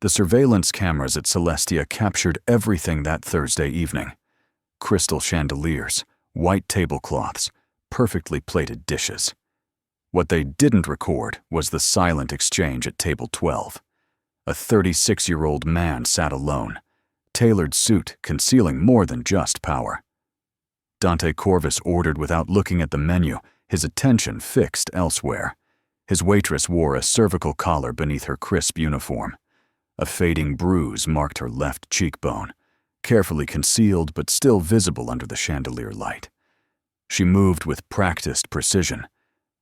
The surveillance cameras at Celestia captured everything that Thursday evening. Crystal chandeliers, white tablecloths, perfectly plated dishes. What they didn't record was the silent exchange at table 12. A 36-year-old man sat alone, tailored suit concealing more than just power. Dante Corvus ordered without looking at the menu, his attention fixed elsewhere. His waitress wore a cervical collar beneath her crisp uniform. A fading bruise marked her left cheekbone, carefully concealed but still visible under the chandelier light. She moved with practiced precision.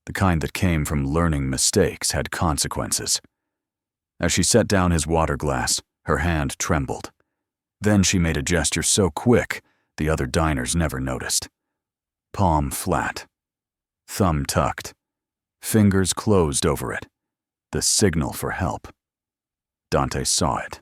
The kind that came from learning mistakes had consequences. As she set down his water glass, her hand trembled. Then she made a gesture so quick, the other diners never noticed. Palm flat. Thumb tucked. Fingers closed over it. The signal for help. Dante saw it.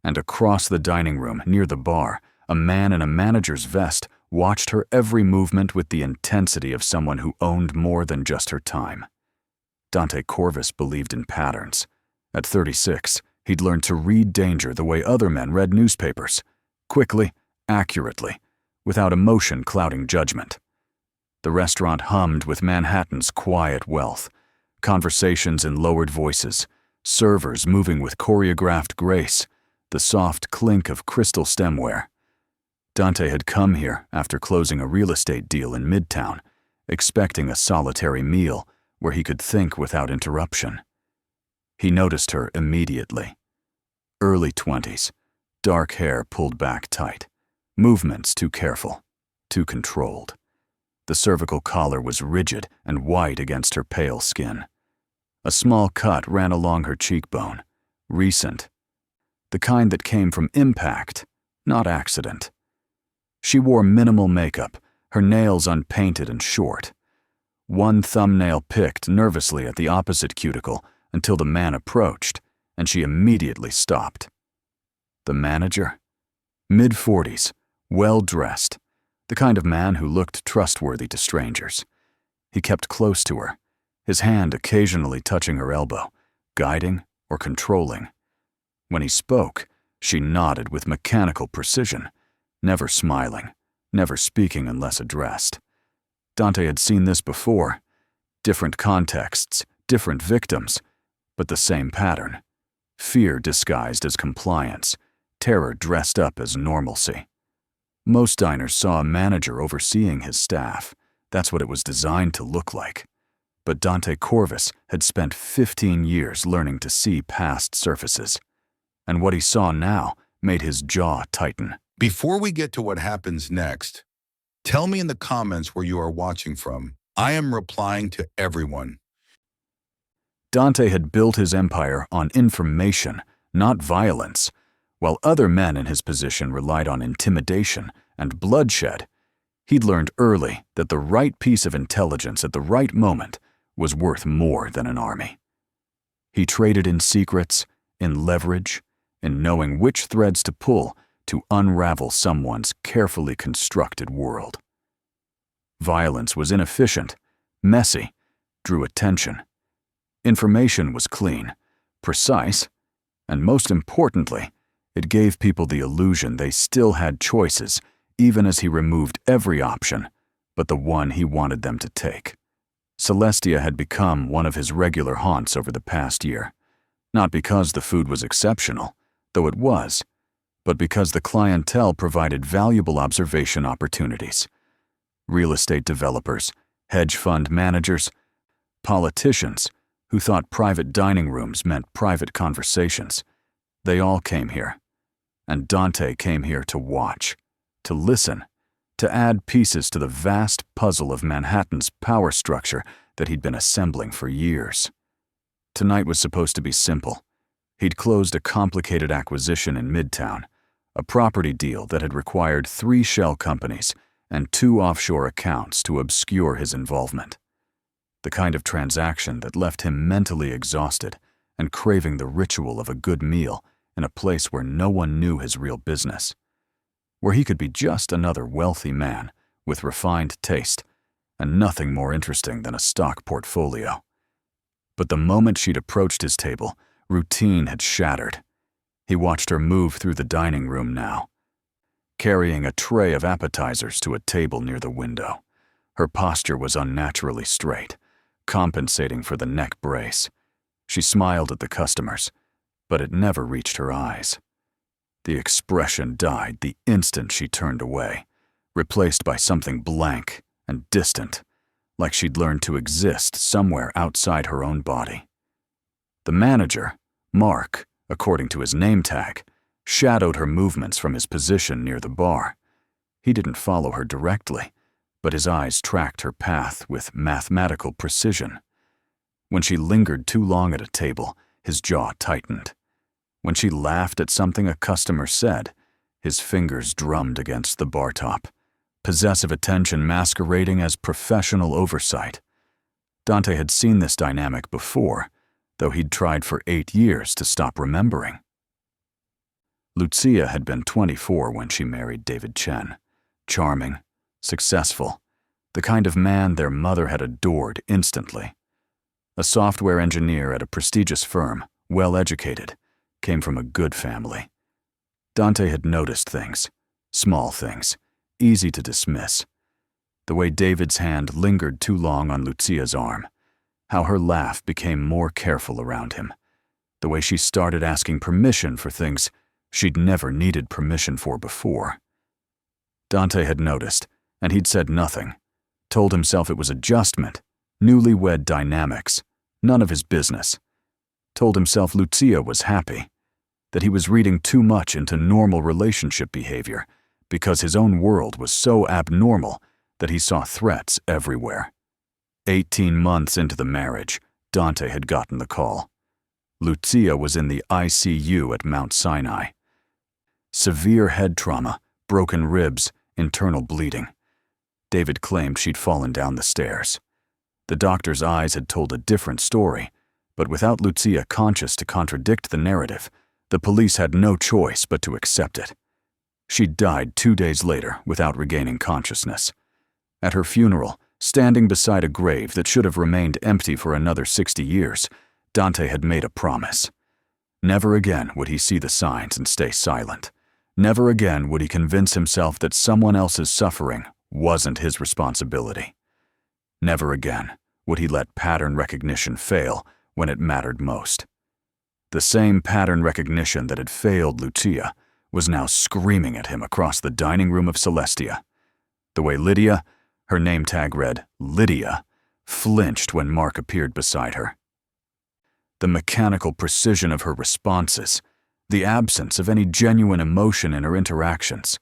And across the dining room, near the bar, a man in a manager's vest watched her every movement with the intensity of someone who owned more than just her time. Dante Corvus believed in patterns. At 36, he'd learned to read danger the way other men read newspapers, quickly, accurately, without emotion clouding judgment. The restaurant hummed with Manhattan's quiet wealth, conversations in lowered voices, servers moving with choreographed grace, the soft clink of crystal stemware. Dante had come here after closing a real estate deal in Midtown, expecting a solitary meal where he could think without interruption. He noticed her immediately. Early 20s, dark hair pulled back tight, movements too careful, too controlled. The cervical collar was rigid and white against her pale skin. A small cut ran along her cheekbone, recent, the kind that came from impact, not accident. She wore minimal makeup, her nails unpainted and short. One thumbnail picked nervously at the opposite cuticle until the man approached, and she immediately stopped. The manager? Mid-40s, well-dressed, the kind of man who looked trustworthy to strangers. He kept close to her, his hand occasionally touching her elbow, guiding or controlling. When he spoke, she nodded with mechanical precision, never smiling, never speaking unless addressed. Dante had seen this before. Different contexts, different victims, but the same pattern. Fear disguised as compliance, terror dressed up as normalcy. Most diners saw a manager overseeing his staff. That's what it was designed to look like. But Dante Corvus had spent 15 years learning to see past surfaces. And what he saw now made his jaw tighten. Before we get to what happens next, tell me in the comments where you are watching from. I am replying to everyone. Dante had built his empire on information, not violence. While other men in his position relied on intimidation and bloodshed, he'd learned early that the right piece of intelligence at the right moment was worth more than an army. He traded in secrets, in leverage, in knowing which threads to pull to unravel someone's carefully constructed world. Violence was inefficient, messy, drew attention. Information was clean, precise, and most importantly, it gave people the illusion they still had choices, even as he removed every option but the one he wanted them to take. Celestia had become one of his regular haunts over the past year, not because the food was exceptional, though it was, but because the clientele provided valuable observation opportunities. Real estate developers, hedge fund managers, politicians who thought private dining rooms meant private conversations. They all came here. And Dante came here to watch, to listen, to add pieces to the vast puzzle of Manhattan's power structure that he'd been assembling for years. Tonight was supposed to be simple. He'd closed a complicated acquisition in Midtown, a property deal that had required 3 shell companies and 2 offshore accounts to obscure his involvement. The kind of transaction that left him mentally exhausted and craving the ritual of a good meal in a place where no one knew his real business, where he could be just another wealthy man with refined taste and nothing more interesting than a stock portfolio. But the moment she'd approached his table, Routine had shattered. He watched her move through the dining room now, carrying a tray of appetizers to a table near the window. Her posture was unnaturally straight, compensating for the neck brace. She smiled at the customers, but it never reached her eyes. The expression died the instant she turned away, replaced by something blank and distant, like she'd learned to exist somewhere outside her own body. The manager, Mark, according to his name tag, shadowed her movements from his position near the bar. He didn't follow her directly, but his eyes tracked her path with mathematical precision. When she lingered too long at a table, his jaw tightened. When she laughed at something a customer said, his fingers drummed against the bar top, possessive attention masquerading as professional oversight. Dante had seen this dynamic before, though he'd tried for 8 years to stop remembering. Lucia had been 24 when she married David Chen. Charming, successful, the kind of man their mother had adored instantly. A software engineer at a prestigious firm, well-educated, came from a good family. Dante had noticed things, small things, easy to dismiss. The way David's hand lingered too long on Lucia's arm, how her laugh became more careful around him, the way she started asking permission for things she'd never needed permission for before. Dante had noticed, and he'd said nothing, told himself it was adjustment, newlywed dynamics, none of his business. Told himself Lucia was happy, that he was reading too much into normal relationship behavior because his own world was so abnormal that he saw threats everywhere. 18 months into the marriage, Dante had gotten the call. Lucia was in the ICU at Mount Sinai. Severe head trauma, broken ribs, internal bleeding. David claimed she'd fallen down the stairs. The doctor's eyes had told a different story, but without Lucia conscious to contradict the narrative, the police had no choice but to accept it. She died 2 days later without regaining consciousness. At her funeral, standing beside a grave that should have remained empty for another 60 years, Dante had made a promise. Never again would he see the signs and stay silent. Never again would he convince himself that someone else's suffering wasn't his responsibility. Never again would he let pattern recognition fail when it mattered most. The same pattern recognition that had failed Lucia was now screaming at him across the dining room of Celestia. The way Lydia, her name tag read Lydia, flinched when Mark appeared beside her. The mechanical precision of her responses, the absence of any genuine emotion in her interactions,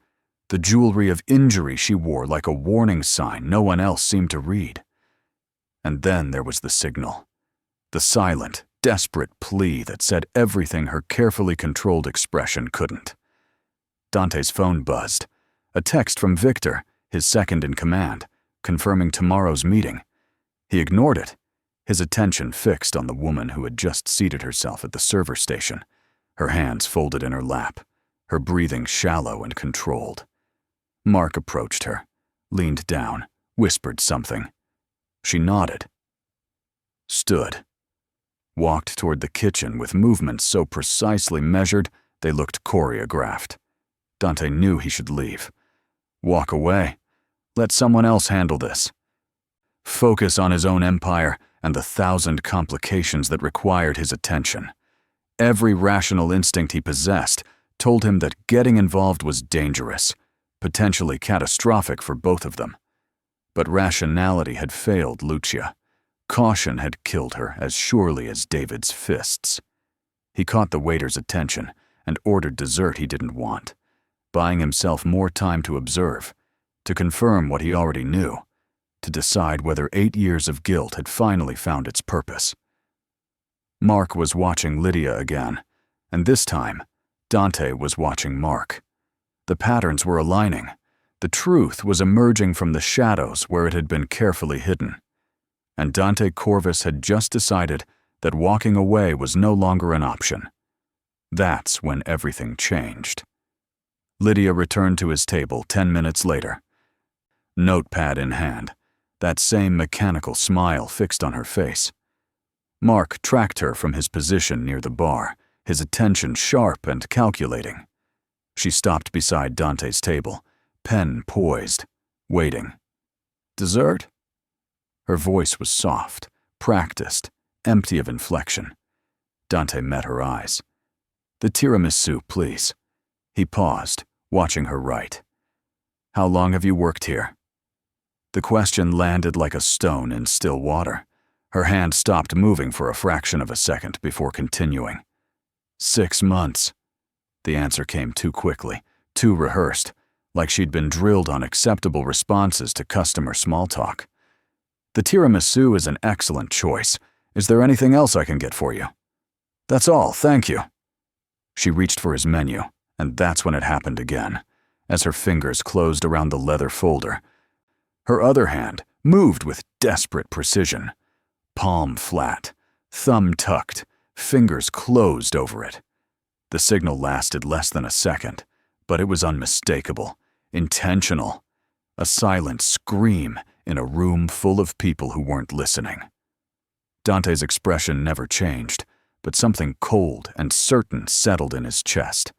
the jewelry of injury she wore like a warning sign no one else seemed to read. And then there was the signal, the silent, desperate plea that said everything her carefully controlled expression couldn't. Dante's phone buzzed. A text from Victor, his second in command, confirming tomorrow's meeting. He ignored it, his attention fixed on the woman who had just seated herself at the server station, her hands folded in her lap, her breathing shallow and controlled. Mark approached her, leaned down, whispered something. She nodded. Stood. Walked toward the kitchen with movements so precisely measured they looked choreographed. Dante knew he should leave. Walk away. Let someone else handle this. Focus on his own empire and the 1,000 complications that required his attention. Every rational instinct he possessed told him that getting involved was dangerous, potentially catastrophic for both of them. But rationality had failed Lucia. Caution had killed her as surely as David's fists. He caught the waiter's attention and ordered dessert he didn't want, buying himself more time to observe, to confirm what he already knew, to decide whether 8 years of guilt had finally found its purpose. Mark was watching Lydia again, and this time, Dante was watching Mark. The patterns were aligning. The truth was emerging from the shadows where it had been carefully hidden. And Dante Corvus had just decided that walking away was no longer an option. That's when everything changed. Lydia returned to his table 10 minutes later. Notepad in hand, that same mechanical smile fixed on her face. Mark tracked her from his position near the bar, his attention sharp and calculating. She stopped beside Dante's table, pen poised, waiting. "Dessert?" Her voice was soft, practiced, empty of inflection. Dante met her eyes. "The tiramisu, please." He paused, watching her write. "How long have you worked here?" The question landed like a stone in still water. Her hand stopped moving for a fraction of a second before continuing. 6 months. The answer came too quickly, too rehearsed, like she'd been drilled on acceptable responses to customer small talk. "The tiramisu is an excellent choice. Is there anything else I can get for you?" "That's all, thank you." She reached for his menu, and that's when it happened again, as her fingers closed around the leather folder. Her other hand moved with desperate precision. Palm flat, thumb tucked, fingers closed over it. The signal lasted less than a second, but it was unmistakable, intentional. A silent scream in a room full of people who weren't listening. Dante's expression never changed, but something cold and certain settled in his chest.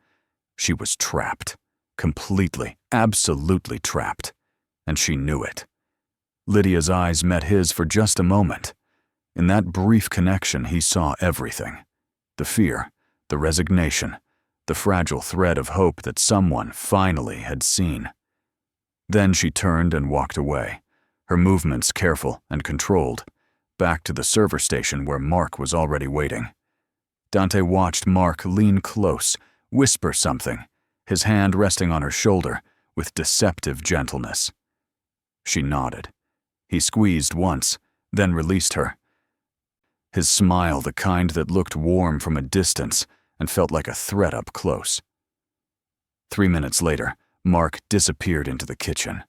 She was trapped, completely, absolutely trapped, and she knew it. Lydia's eyes met his for just a moment. In that brief connection, he saw everything. The fear, the resignation, the fragile thread of hope that someone finally had seen. Then she turned and walked away, her movements careful and controlled, back to the server station where Mark was already waiting. Dante watched Mark lean close, whisper something, his hand resting on her shoulder with deceptive gentleness. She nodded. He squeezed once, then released her. His smile, the kind that looked warm from a distance and felt like a threat up close. 3 minutes later, Mark disappeared into the kitchen.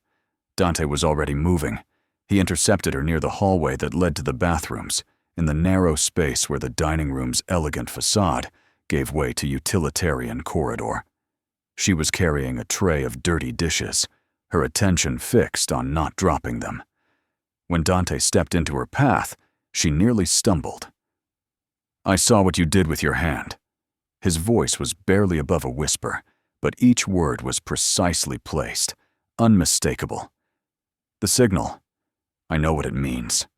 Dante was already moving. He intercepted her near the hallway that led to the bathrooms, in the narrow space where the dining room's elegant facade gave way to utilitarian corridor. She was carrying a tray of dirty dishes, her attention fixed on not dropping them. When Dante stepped into her path, she nearly stumbled. "I saw what you did with your hand." His voice was barely above a whisper, but each word was precisely placed, unmistakable. "The signal. I know what it means."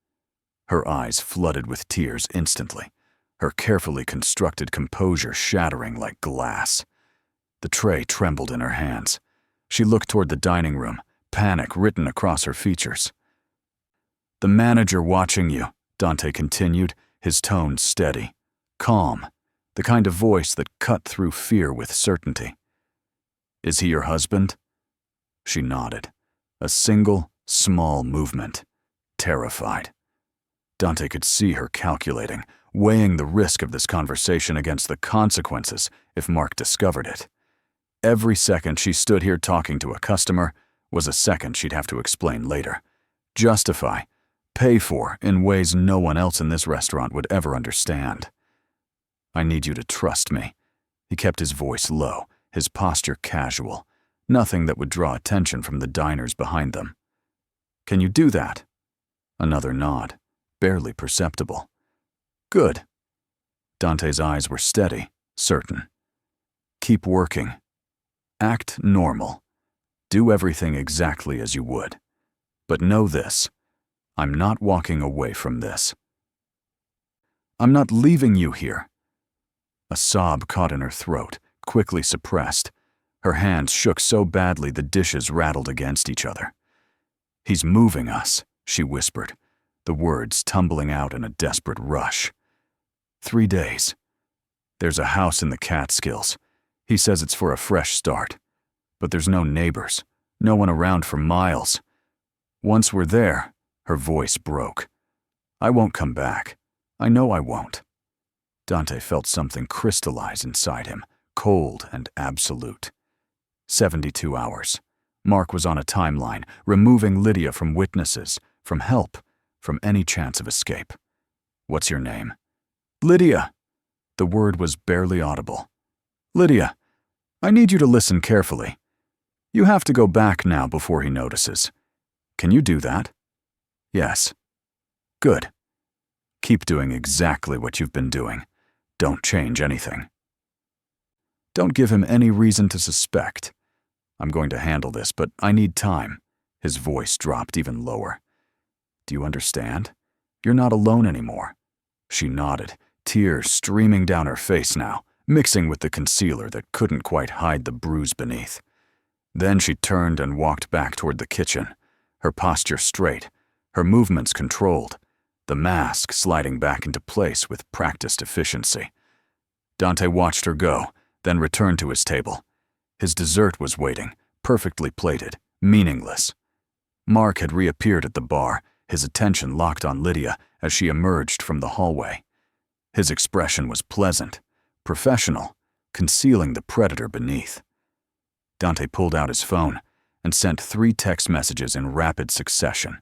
Her eyes flooded with tears instantly, her carefully constructed composure shattering like glass. The tray trembled in her hands. She looked toward the dining room, panic written across her features. "The manager watching you," Dante continued, his tone steady, calm, the kind of voice that cut through fear with certainty. "Is he your husband?" She nodded. A single, small movement. Terrified. Dante could see her calculating, weighing the risk of this conversation against the consequences if Mark discovered it. Every second she stood here talking to a customer was a second she'd have to explain later, justify, pay for in ways no one else in this restaurant would ever understand. "I need you to trust me." He kept his voice low, his posture casual, nothing that would draw attention from the diners behind them. "Can you do that?" Another nod, barely perceptible. "Good." Dante's eyes were steady, certain. "Keep working. Act normal. Do everything exactly as you would. But know this. I'm not walking away from this. I'm not leaving you here." A sob caught in her throat, quickly suppressed. Her hands shook so badly the dishes rattled against each other. "He's moving us," she whispered, the words tumbling out in a desperate rush. 3 days. There's a house in the Catskills. He says it's for a fresh start. But there's no neighbors, no one around for miles. Once we're there, her voice broke. "I won't come back. I know I won't." Dante felt something crystallize inside him, cold and absolute. 72 hours. Mark was on a timeline, removing Lydia from witnesses, from help, from any chance of escape. "What's your name?" "Lydia." The word was barely audible. "Lydia, I need you to listen carefully. You have to go back now before he notices. Can you do that?" "Yes." "Good. Keep doing exactly what you've been doing. Don't change anything. Don't give him any reason to suspect. I'm going to handle this, but I need time. His voice dropped even lower. Do you understand? You're not alone anymore. She nodded, tears streaming down her face now, mixing with the concealer that couldn't quite hide the bruise beneath. Then she turned and walked back toward the kitchen, her posture straight, her movements controlled, the mask sliding back into place with practiced efficiency. Dante watched her go, then returned to his table. His dessert was waiting, perfectly plated, meaningless. Mark had reappeared at the bar, his attention locked on Lydia as she emerged from the hallway. His expression was pleasant, professional, concealing the predator beneath. Dante pulled out his phone and sent 3 text messages in rapid succession.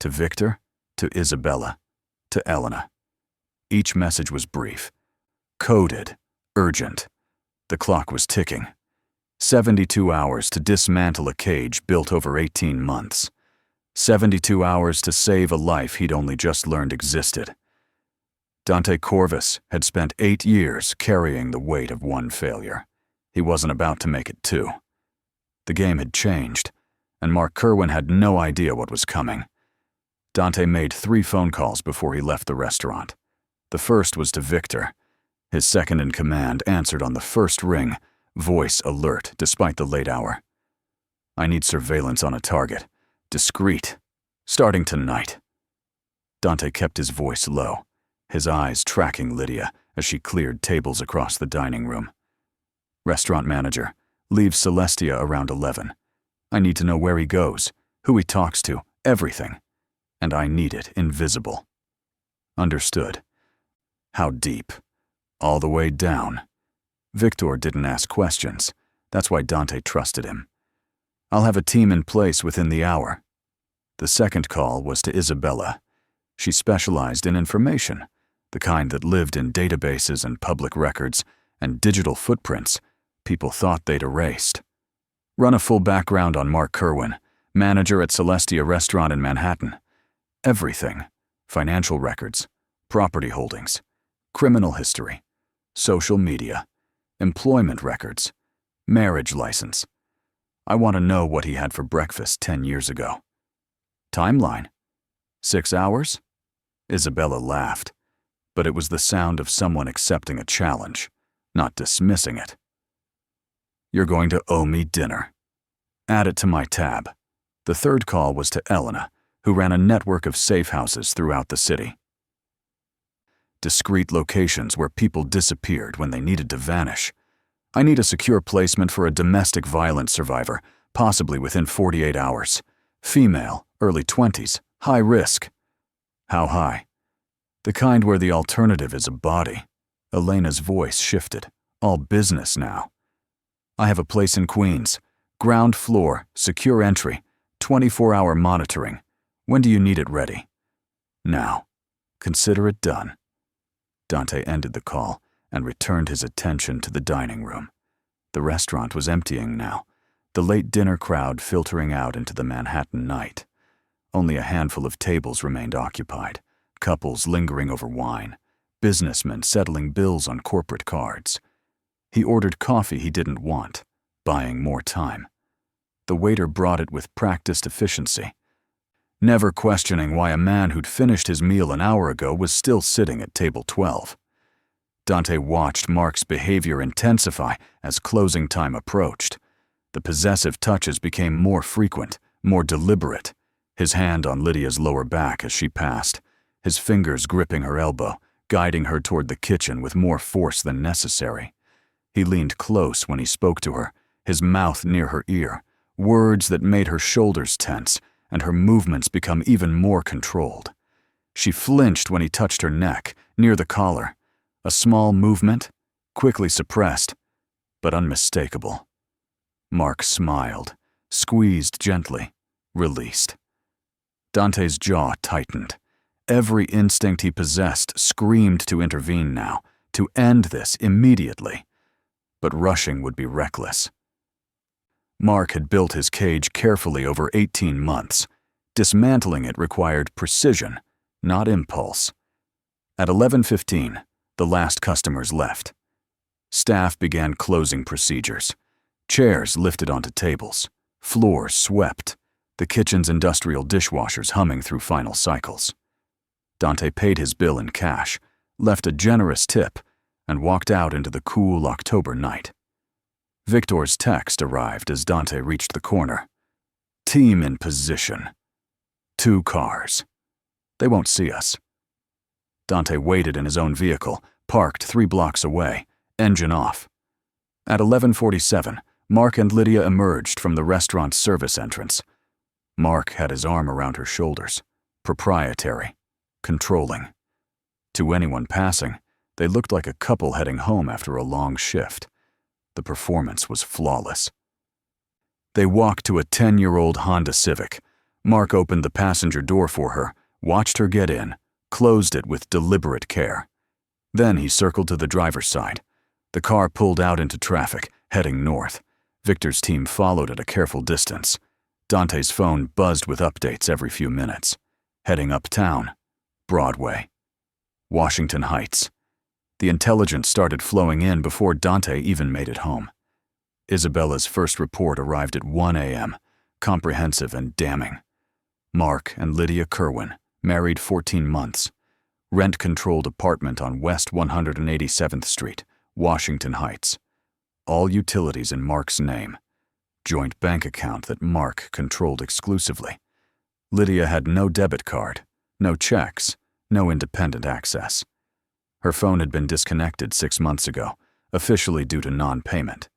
To Victor, to Isabella, to Elena. Each message was brief, coded, urgent. The clock was ticking. 72 hours to dismantle a cage built over 18 months. 72 hours to save a life he'd only just learned existed. Dante Corvus had spent 8 years carrying the weight of one failure. He wasn't about to make it 2. The game had changed, and Mark Kerwin had no idea what was coming. Dante made 3 phone calls before he left the restaurant. The first was to Victor. His second-in-command answered on the first ring, voice alert despite the late hour. I need surveillance on a target. Discreet. Starting tonight. Dante kept his voice low, his eyes tracking Lydia as she cleared tables across the dining room. Restaurant manager, leave Celestia around 11. I need to know where he goes, who he talks to, everything. And I need it invisible. Understood. How deep? All the way down. Victor didn't ask questions. That's why Dante trusted him. I'll have a team in place within the hour. The second call was to Isabella. She specialized in information, the kind that lived in databases and public records and digital footprints people thought they'd erased. Run a full background on Mark Kerwin, manager at Celestia Restaurant in Manhattan. Everything. Financial records, property holdings, criminal history, social media, employment records, marriage license. I want to know what he had for breakfast 10 years ago. Timeline. 6 hours? Isabella laughed, but it was the sound of someone accepting a challenge, not dismissing it. You're going to owe me dinner. Add it to my tab. The third call was to Elena, who ran a network of safe houses throughout the city. Discreet locations where people disappeared when they needed to vanish. I need a secure placement for a domestic violence survivor, possibly within 48 hours. Female, early 20s, high risk. How high? The kind where the alternative is a body. Elena's voice shifted. All business now. I have a place in Queens. Ground floor, secure entry, 24-hour monitoring. When do you need it ready? Now. Consider it done. Dante ended the call and returned his attention to the dining room. The restaurant was emptying now, the late dinner crowd filtering out into the Manhattan night. Only a handful of tables remained occupied, couples lingering over wine, businessmen settling bills on corporate cards. He ordered coffee he didn't want, buying more time. The waiter brought it with practiced efficiency, never questioning why a man who'd finished his meal an hour ago was still sitting at table 12. Dante watched Mark's behavior intensify as closing time approached. The possessive touches became more frequent, more deliberate, his hand on Lydia's lower back as she passed, his fingers gripping her elbow, guiding her toward the kitchen with more force than necessary. He leaned close when he spoke to her, his mouth near her ear, words that made her shoulders tense and her movements become even more controlled. She flinched when he touched her neck, near the collar. A small movement, quickly suppressed, but unmistakable. Mark smiled, squeezed gently, released. Dante's jaw tightened. Every instinct he possessed screamed to intervene now, to end this immediately. But rushing would be reckless. Mark had built his cage carefully over 18 months. Dismantling it required precision, not impulse. At 11:15, the last customers left. Staff began closing procedures. Chairs lifted onto tables. Floors swept. The kitchen's industrial dishwashers humming through final cycles. Dante paid his bill in cash, left a generous tip, and walked out into the cool October night. Victor's text arrived as Dante reached the corner. Team in position. 2 cars. They won't see us. Dante waited in his own vehicle, parked 3 blocks away, engine off. At 11:47, Mark and Lydia emerged from the restaurant's service entrance. Mark had his arm around her shoulders, proprietary, controlling. To anyone passing, they looked like a couple heading home after a long shift. The performance was flawless. They walked to a 10-year-old Honda Civic. Mark opened the passenger door for her, watched her get in, closed it with deliberate care. Then he circled to the driver's side. The car pulled out into traffic, heading north. Victor's team followed at a careful distance. Dante's phone buzzed with updates every few minutes. Heading uptown, Broadway, Washington Heights. The intelligence started flowing in before Dante even made it home. Isabella's first report arrived at 1 a.m., comprehensive and damning. Mark and Lydia Kerwin, married 14 months. Rent-controlled apartment on West 187th Street, Washington Heights. All utilities in Mark's name. Joint bank account that Mark controlled exclusively. Lydia had no debit card, no checks, no independent access. Her phone had been disconnected 6 months ago, officially due to non-payment.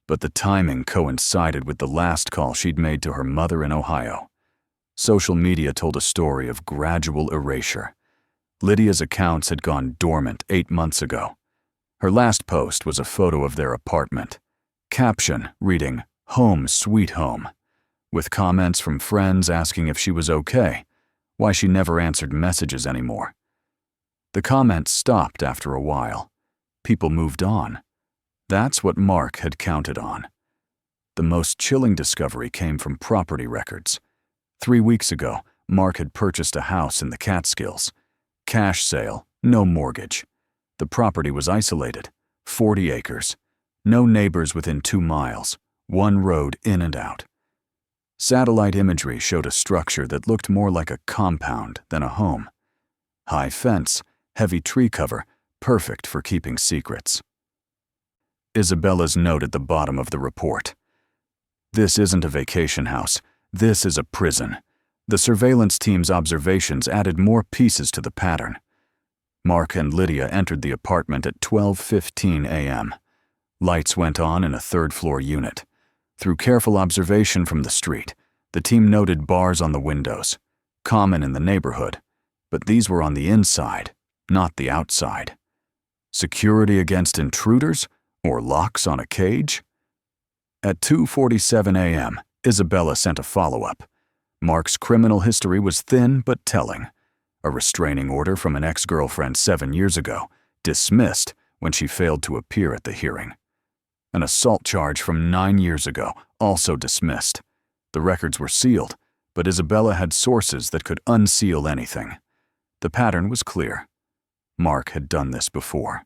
But the timing coincided with the last call she'd made to her mother in Ohio. Social media told a story of gradual erasure. Lydia's accounts had gone dormant 8 months ago. Her last post was a photo of their apartment. Caption reading, "Home sweet home," with comments from friends asking if she was okay, why she never answered messages anymore. The comments stopped after a while. People moved on. That's what Mark had counted on. The most chilling discovery came from property records. 3 weeks ago, Mark had purchased a house in the Catskills. Cash sale, no mortgage. The property was isolated, 40 acres. No neighbors within 2 miles, 1 road in and out. Satellite imagery showed a structure that looked more like a compound than a home. High fence, heavy tree cover, perfect for keeping secrets. Isabella's note at the bottom of the report. This isn't a vacation house. This is a prison. The surveillance team's observations added more pieces to the pattern. Mark and Lydia entered the apartment at 12:15 a.m. Lights went on in a 3rd-floor unit. Through careful observation from the street, the team noted bars on the windows, common in the neighborhood, but these were on the inside, not the outside. Security against intruders or locks on a cage? At 2:47 a.m., Isabella sent a follow-up. Mark's criminal history was thin but telling. A restraining order from an ex-girlfriend 7 years ago, dismissed when she failed to appear at the hearing. An assault charge from 9 years ago, also dismissed. The records were sealed, but Isabella had sources that could unseal anything. The pattern was clear. Mark had done this before.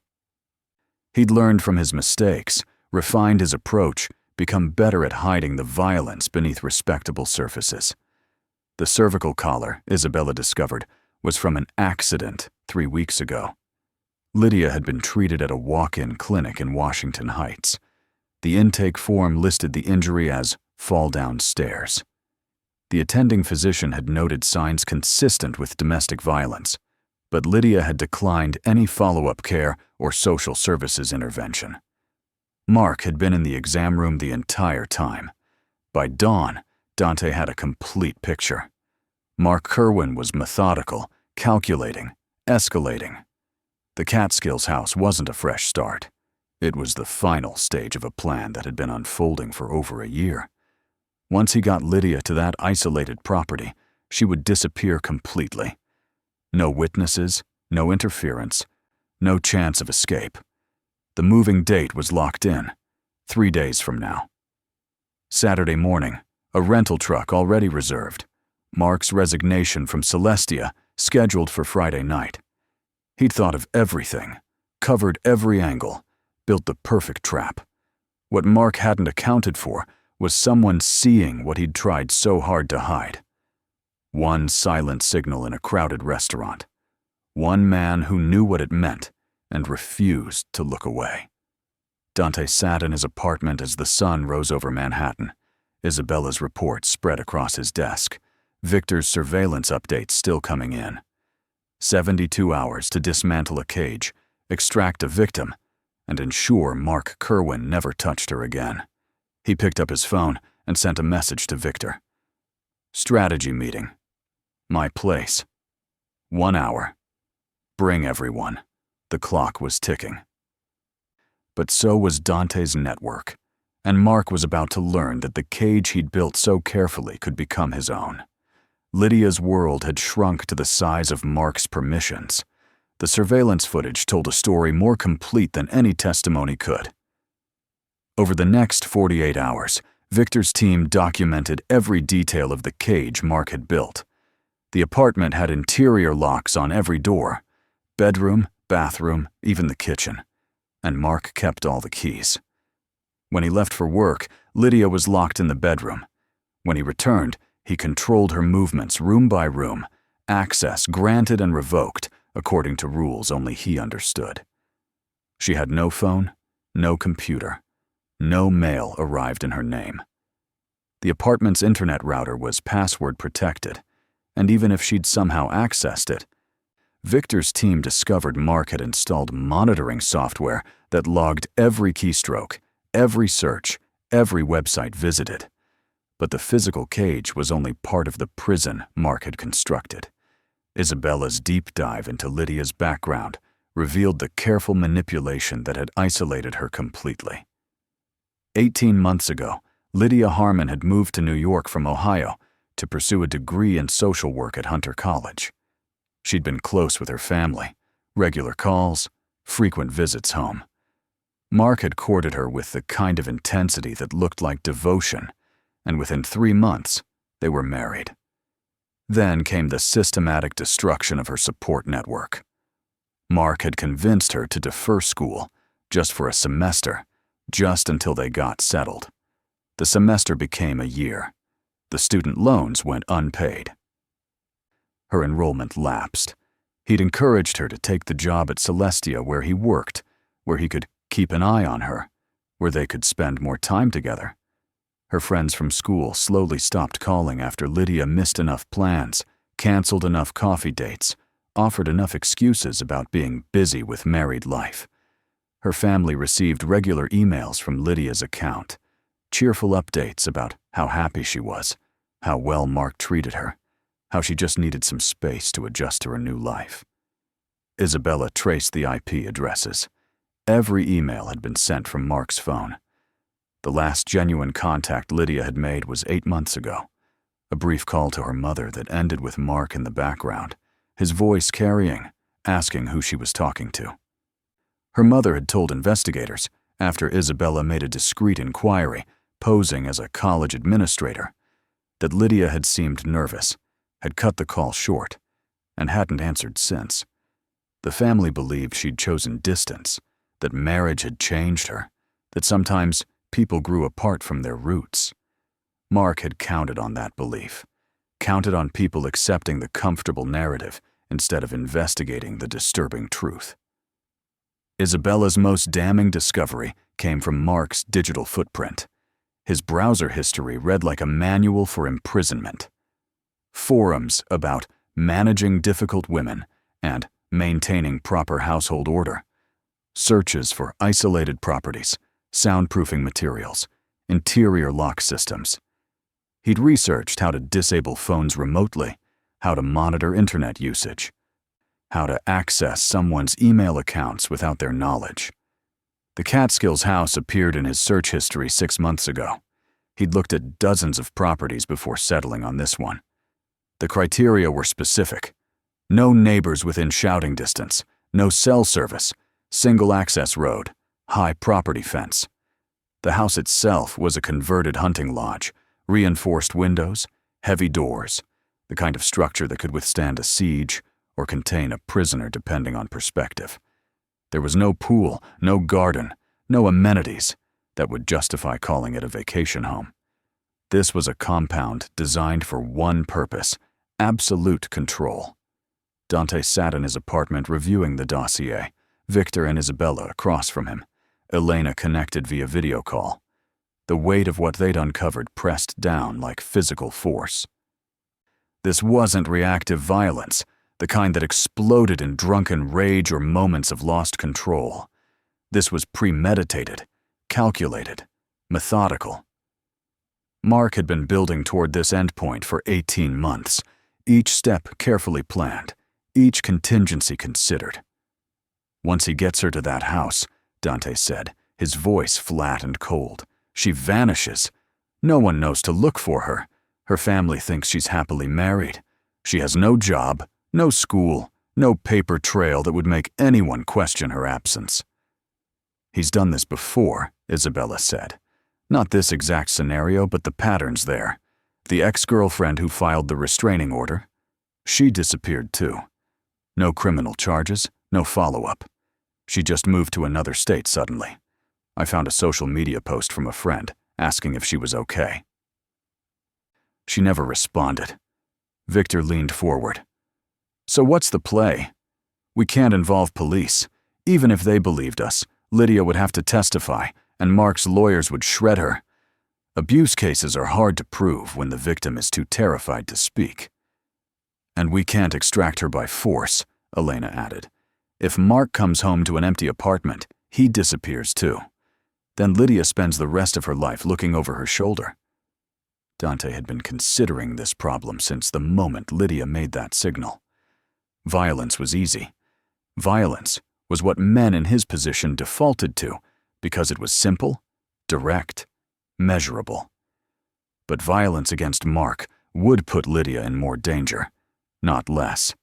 He'd learned from his mistakes, refined his approach, become better at hiding the violence beneath respectable surfaces. The cervical collar, Isabella discovered, was from an accident 3 weeks ago. Lydia had been treated at a walk-in clinic in Washington Heights. The intake form listed the injury as fall down stairs. The attending physician had noted signs consistent with domestic violence, but Lydia had declined any follow-up care or social services intervention. Mark had been in the exam room the entire time. By dawn, Dante had a complete picture. Mark Kerwin was methodical, calculating, escalating. The Catskills house wasn't a fresh start. It was the final stage of a plan that had been unfolding for over a year. Once he got Lydia to that isolated property, she would disappear completely. No witnesses, no interference, no chance of escape. The moving date was locked in, 3 days from now. Saturday morning, a rental truck already reserved. Mark's resignation from Celestia, scheduled for Friday night. He'd thought of everything, covered every angle, built the perfect trap. What Mark hadn't accounted for was someone seeing what he'd tried so hard to hide. One silent signal in a crowded restaurant. One man who knew what it meant and refused to look away. Dante sat in his apartment as the sun rose over Manhattan. Isabella's report spread across his desk. Victor's surveillance updates still coming in. 72 hours to dismantle a cage, extract a victim, and ensure Mark Kerwin never touched her again. He picked up his phone and sent a message to Victor. Strategy meeting. My place. 1 hour. Bring everyone. The clock was ticking. But so was Dante's network, and Mark was about to learn that the cage he'd built so carefully could become his own. Lydia's world had shrunk to the size of Mark's permissions. The surveillance footage told a story more complete than any testimony could. Over the next 48 hours, Victor's team documented every detail of the cage Mark had built. The apartment had interior locks on every door: bedroom, bathroom, even the kitchen. And Mark kept all the keys. When he left for work, Lydia was locked in the bedroom. When he returned, he controlled her movements room by room, access granted and revoked according to rules only he understood. She had no phone, no computer. No mail arrived in her name. The apartment's internet router was password protected, and even if she'd somehow accessed it, Victor's team discovered Mark had installed monitoring software that logged every keystroke, every search, every website visited. But the physical cage was only part of the prison Mark had constructed. Isabella's deep dive into Lydia's background revealed the careful manipulation that had isolated her completely. 18 months ago, Lydia Harmon had moved to New York from Ohio to pursue a degree in social work at Hunter College. She'd been close with her family, regular calls, frequent visits home. Mark had courted her with the kind of intensity that looked like devotion, and within 3 months, they were married. Then came the systematic destruction of her support network. Mark had convinced her to defer school, just for a semester, just until they got settled. The semester became a year. The student loans went unpaid. Her enrollment lapsed. He'd encouraged her to take the job at Celestia where he worked, where he could keep an eye on her, where they could spend more time together. Her friends from school slowly stopped calling after Lydia missed enough plans, canceled enough coffee dates, offered enough excuses about being busy with married life. Her family received regular emails from Lydia's account, cheerful updates about how happy she was, how well Mark treated her, how she just needed some space to adjust to her new life. Isabella traced the IP addresses. Every email had been sent from Mark's phone. The last genuine contact Lydia had made was 8 months ago. A brief call to her mother that ended with Mark in the background, his voice carrying, asking who she was talking to. Her mother had told investigators, after Isabella made a discreet inquiry, posing as a college administrator, that Lydia had seemed nervous, had cut the call short, and hadn't answered since. The family believed she'd chosen distance, that marriage had changed her, that sometimes people grew apart from their roots. Mark had counted on that belief, counted on people accepting the comfortable narrative instead of investigating the disturbing truth. Isabella's most damning discovery came from Mark's digital footprint. His browser history read like a manual for imprisonment. Forums about managing difficult women and maintaining proper household order. Searches for isolated properties, soundproofing materials, interior lock systems. He'd researched how to disable phones remotely, how to monitor internet usage, how to access someone's email accounts without their knowledge. The Catskills house appeared in his search history 6 months ago. He'd looked at dozens of properties before settling on this one. The criteria were specific. No neighbors within shouting distance, no cell service, single access road, high property fence. The house itself was a converted hunting lodge, reinforced windows, heavy doors, the kind of structure that could withstand a siege or contain a prisoner depending on perspective. There was no pool, no garden, no amenities that would justify calling it a vacation home. This was a compound designed for one purpose: absolute control. Dante sat in his apartment reviewing the dossier, Victor and Isabella across from him, Elena connected via video call. The weight of what they'd uncovered pressed down like physical force. This wasn't reactive violence, the kind that exploded in drunken rage or moments of lost control. This was premeditated, calculated, methodical. Mark had been building toward this endpoint for 18 months, each step carefully planned, each contingency considered. Once he gets her to that house, Dante said, his voice flat and cold, she vanishes. No one knows to look for her. Her family thinks she's happily married. She has no job, no school, no paper trail that would make anyone question her absence. He's done this before, Isabella said. Not this exact scenario, but the pattern's there. The ex-girlfriend who filed the restraining order, she disappeared too. No criminal charges, no follow-up. She just moved to another state suddenly. I found a social media post from a friend asking if she was okay. She never responded. Victor leaned forward. So what's the play? We can't involve police. Even if they believed us, Lydia would have to testify, and Mark's lawyers would shred her. Abuse cases are hard to prove when the victim is too terrified to speak. And we can't extract her by force, Elena added. If Mark comes home to an empty apartment, he disappears too. Then Lydia spends the rest of her life looking over her shoulder. Dante had been considering this problem since the moment Lydia made that signal. Violence was easy. Violence was what men in his position defaulted to because it was simple, direct, measurable. But violence against Mark would put Lydia in more danger, not less.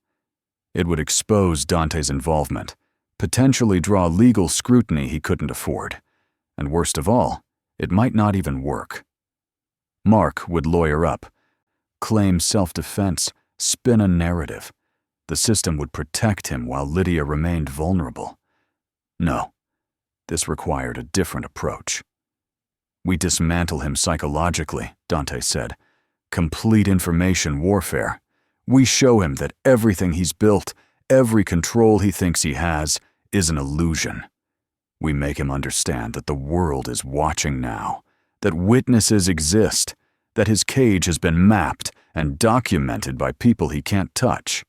It would expose Dante's involvement, potentially draw legal scrutiny he couldn't afford, and worst of all, it might not even work. Mark would lawyer up, claim self-defense, spin a narrative. The system would protect him while Lydia remained vulnerable. No, this required a different approach. We dismantle him psychologically, Dante said. Complete information warfare. We show him that everything he's built, every control he thinks he has, is an illusion. We make him understand that the world is watching now, that witnesses exist, that his cage has been mapped and documented by people he can't touch.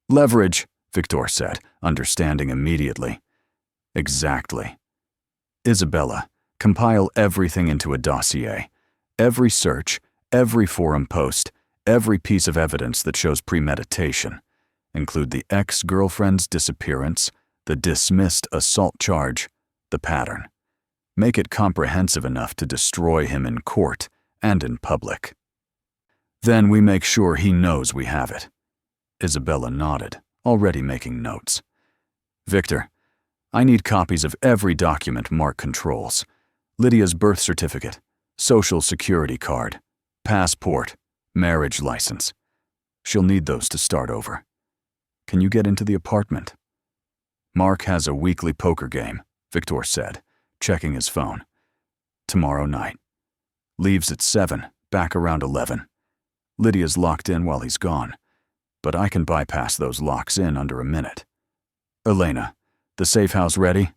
Leverage, Victor said, understanding immediately. Exactly. Isabella, compile everything into a dossier. Every search, every forum post, every piece of evidence that shows premeditation. Include the ex-girlfriend's disappearance, the dismissed assault charge, the pattern. Make it comprehensive enough to destroy him in court and in public. Then we make sure he knows we have it. Isabella nodded, already making notes. Victor, I need copies of every document Mark controls. Lydia's birth certificate, social security card, passport, marriage license. She'll need those to start over. Can you get into the apartment? Mark has a weekly poker game, Victor said, checking his phone. Tomorrow night. Leaves at 7, back around 11. Lydia's locked in while he's gone, but I can bypass those locks in under a minute. Elena, the safe house ready?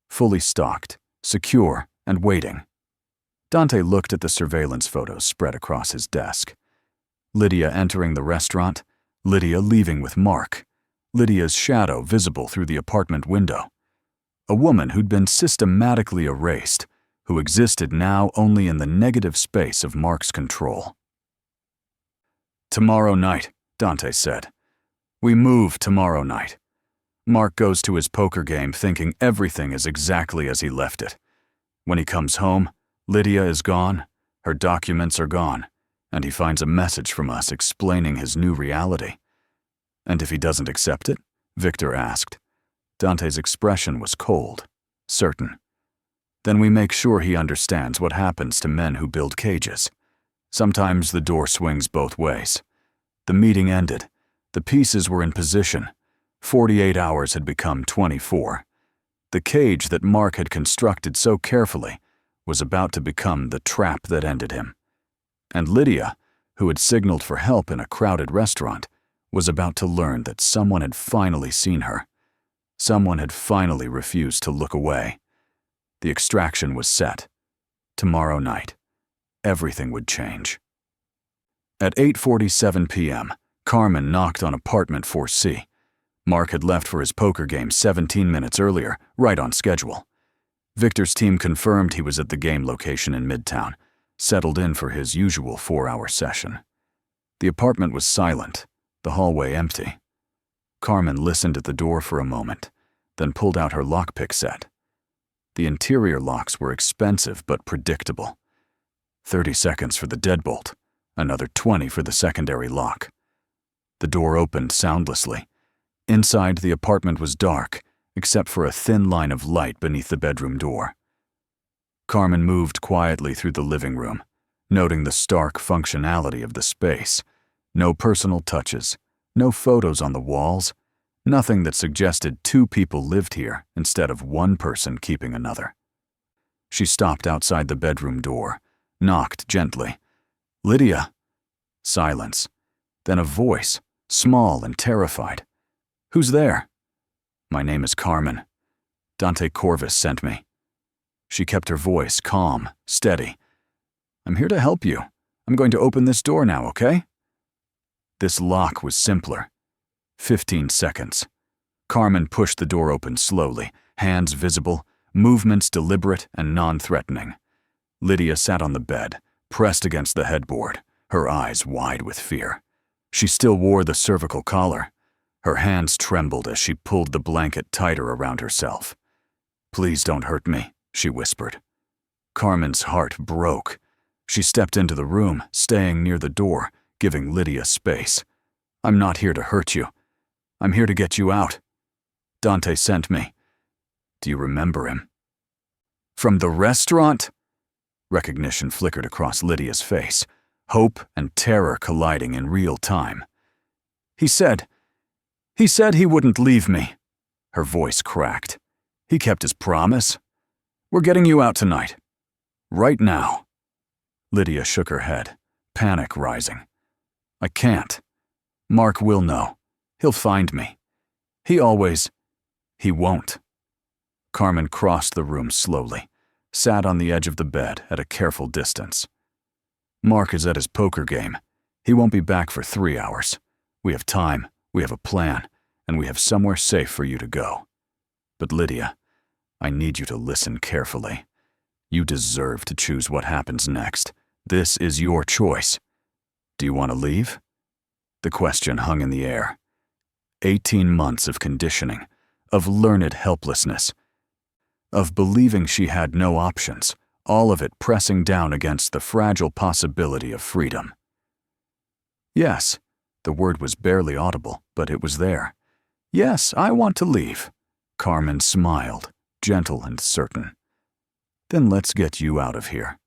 Fully stocked, secure, and waiting. Dante looked at the surveillance photos spread across his desk. Lydia entering the restaurant, Lydia leaving with Mark, Lydia's shadow visible through the apartment window. A woman who'd been systematically erased, who existed now only in the negative space of Mark's control. Tomorrow night, Dante said. We move tomorrow night. Mark goes to his poker game thinking everything is exactly as he left it. When he comes home, Lydia is gone, her documents are gone, and he finds a message from us explaining his new reality. And if he doesn't accept it? Victor asked. Dante's expression was cold, certain. Then we make sure he understands what happens to men who build cages. Sometimes the door swings both ways. The meeting ended. The pieces were in position. 48 hours had become 24. The cage that Mark had constructed so carefully was about to become the trap that ended him. And Lydia, who had signaled for help in a crowded restaurant, was about to learn that someone had finally seen her. Someone had finally refused to look away. The extraction was set. Tomorrow night, everything would change. At 8:47 p.m., Carmen knocked on apartment 4C. Mark had left for his poker game 17 minutes earlier, right on schedule. Victor's team confirmed he was at the game location in Midtown, settled in for his usual 4-hour session. The apartment was silent, the hallway empty. Carmen listened at the door for a moment, then pulled out her lockpick set. The interior locks were expensive but predictable. 30 seconds for the deadbolt, another 20 for the secondary lock. The door opened soundlessly. Inside, the apartment was dark, except for a thin line of light beneath the bedroom door. Carmen moved quietly through the living room, noting the stark functionality of the space. No personal touches, no photos on the walls, nothing that suggested 2 people lived here instead of one person keeping another. She stopped outside the bedroom door, knocked gently. "Lydia!" Silence. Then a voice, small and terrified. "Who's there?" "My name is Carmen. Dante Corvus sent me." She kept her voice calm, steady. "I'm here to help you. I'm going to open this door now, okay?" This lock was simpler. 15 seconds. Carmen pushed the door open slowly, hands visible, movements deliberate and non-threatening. Lydia sat on the bed, pressed against the headboard, her eyes wide with fear. She still wore the cervical collar. Her hands trembled as she pulled the blanket tighter around herself. "Please don't hurt me," she whispered. Carmen's heart broke. She stepped into the room, staying near the door, giving Lydia space. "I'm not here to hurt you. I'm here to get you out. Dante sent me. Do you remember him?" "From the restaurant?" Recognition flickered across Lydia's face, hope and terror colliding in real time. He said he wouldn't leave me." Her voice cracked. "He kept his promise. We're getting you out tonight. Right now." Lydia shook her head, panic rising. "I can't. Mark will know. He'll find me. He won't." Carmen crossed the room slowly, sat on the edge of the bed at a careful distance. "Mark is at his poker game. He won't be back for 3 hours. We have time, we have a plan, and we have somewhere safe for you to go. But Lydia, I need you to listen carefully. You deserve to choose what happens next. This is your choice. Do you want to leave?" The question hung in the air. 18 months of conditioning, of learned helplessness, of believing she had no options, all of it pressing down against the fragile possibility of freedom. "Yes," the word was barely audible, but it was there. "Yes, I want to leave." Carmen smiled, gentle and certain. "Then let's get you out of here."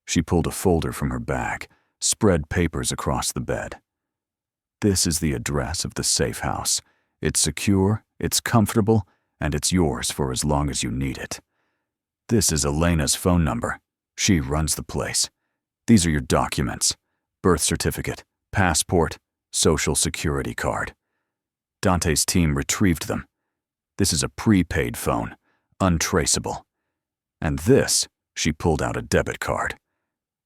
She pulled a folder from her bag, spread papers across the bed. "This is the address of the safe house. It's secure, it's comfortable, and it's yours for as long as you need it. This is Elena's phone number. She runs the place. These are your documents: birth certificate, passport, social security card." Dante's team retrieved them. "This is a prepaid phone, untraceable. And this," she pulled out a debit card,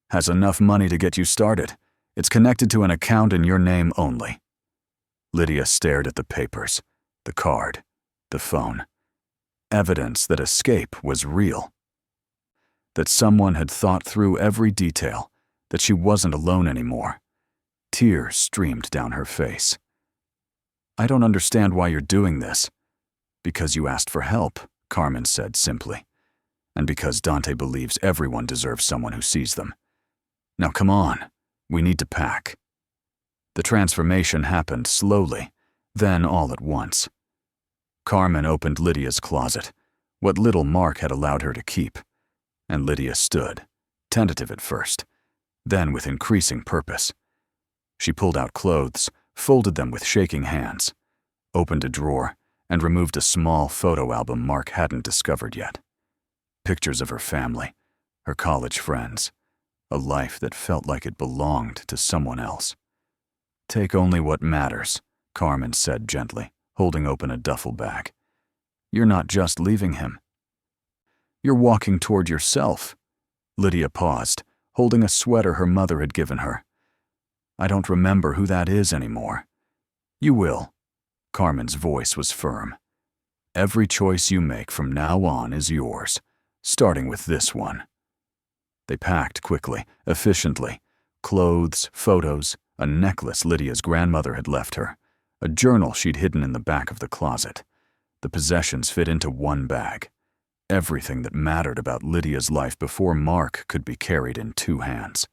"has enough money to get you started. It's connected to an account in your name only." Lydia stared at the papers, the card, the phone. Evidence that escape was real. That someone had thought through every detail, that she wasn't alone anymore. Tears streamed down her face. "I don't understand why you're doing this." "Because you asked for help," Carmen said simply. "And because Dante believes everyone deserves someone who sees them. Now come on, we need to pack." The transformation happened slowly, then all at once. Carmen opened Lydia's closet, what little Mark had allowed her to keep, and Lydia stood, tentative at first, then with increasing purpose. She pulled out clothes, folded them with shaking hands, opened a drawer, and removed a small photo album Mark hadn't discovered yet. Pictures of her family, her college friends, a life that felt like it belonged to someone else. "Take only what matters," Carmen said gently, holding open a duffel bag. "You're not just leaving him. You're walking toward yourself." Lydia paused, holding a sweater her mother had given her. "I don't remember who that is anymore." "You will." Carmen's voice was firm. "Every choice you make from now on is yours, starting with this one." They packed quickly, efficiently. Clothes, photos, a necklace Lydia's grandmother had left her, a journal she'd hidden in the back of the closet. The possessions fit into one bag. Everything that mattered about Lydia's life before Mark could be carried in 2 hands.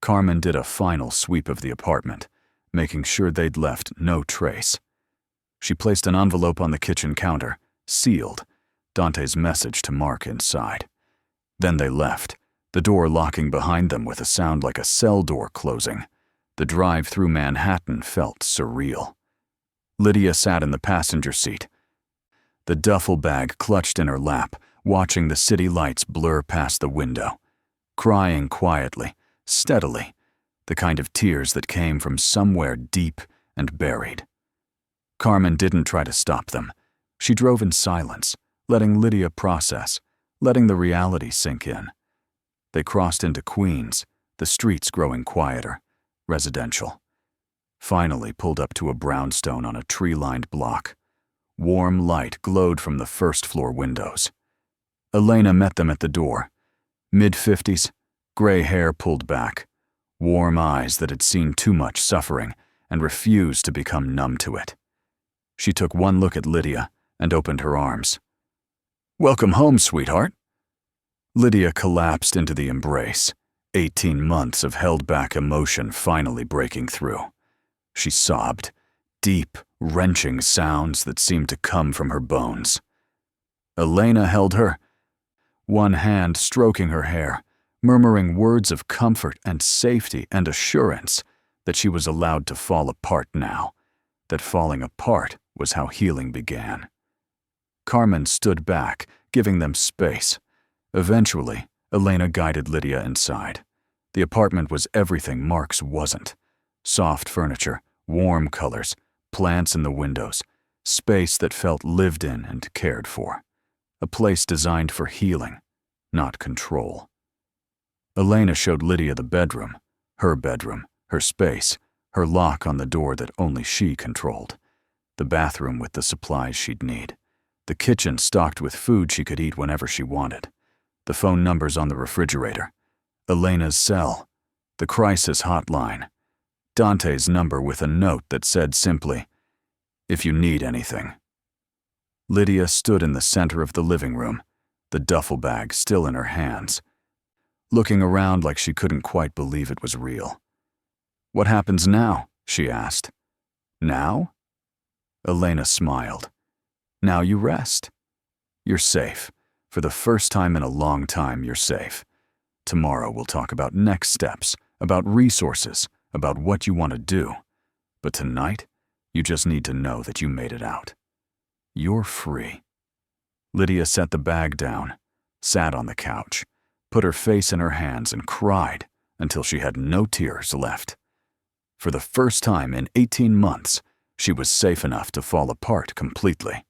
Carmen did a final sweep of the apartment, making sure they'd left no trace. She placed an envelope on the kitchen counter, sealed, Dante's message to Mark inside. Then they left, the door locking behind them with a sound like a cell door closing. The drive through Manhattan felt surreal. Lydia sat in the passenger seat, the duffel bag clutched in her lap, watching the city lights blur past the window, crying quietly, steadily, the kind of tears that came from somewhere deep and buried. Carmen didn't try to stop them. She drove in silence, letting Lydia process, letting the reality sink in. They crossed into Queens, the streets growing quieter, residential. Finally pulled up to a brownstone on a tree-lined block. Warm light glowed from the first-floor windows. Elena met them at the door. Mid-50s, gray hair pulled back, warm eyes that had seen too much suffering and refused to become numb to it. She took one look at Lydia and opened her arms. "Welcome home, sweetheart." Lydia collapsed into the embrace, 18 months of held-back emotion finally breaking through. She sobbed, deep, wrenching sounds that seemed to come from her bones. Elena held her, one hand stroking her hair, murmuring words of comfort and safety and assurance that she was allowed to fall apart now, that falling apart was how healing began. Carmen stood back, giving them space. Eventually, Elena guided Lydia inside. The apartment was everything Mark's wasn't. Soft furniture, warm colors, plants in the windows, space that felt lived in and cared for. A place designed for healing, not control. Elena showed Lydia the bedroom, her space, her lock on the door that only she controlled. The bathroom with the supplies she'd need. The kitchen stocked with food she could eat whenever she wanted. The phone numbers on the refrigerator. Elena's cell. The crisis hotline. Dante's number with a note that said simply, "If you need anything." Lydia stood in the center of the living room, the duffel bag still in her hands, looking around like she couldn't quite believe it was real. "What happens now?" she asked. "Now?" Elena smiled. "Now you rest. You're safe. For the first time in a long time, you're safe. Tomorrow we'll talk about next steps, about resources, about what you want to do. But tonight, you just need to know that you made it out. You're free." Lydia set the bag down, sat on the couch, put her face in her hands and cried until she had no tears left. For the first time in 18 months, she was safe enough to fall apart completely.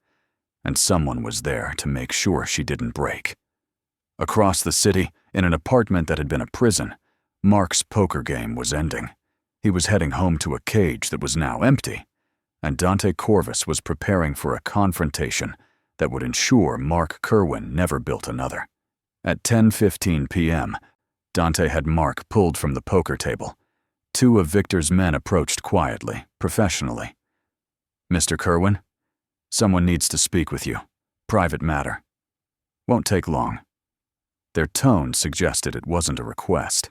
And someone was there to make sure she didn't break. Across the city, in an apartment that had been a prison, Mark's poker game was ending. He was heading home to a cage that was now empty, and Dante Corvus was preparing for a confrontation that would ensure Mark Kerwin never built another. At 10:15 p.m., Dante had Mark pulled from the poker table. 2 of Victor's men approached quietly, professionally. "Mr. Kerwin, someone needs to speak with you. Private matter. Won't take long." Their tone suggested it wasn't a request.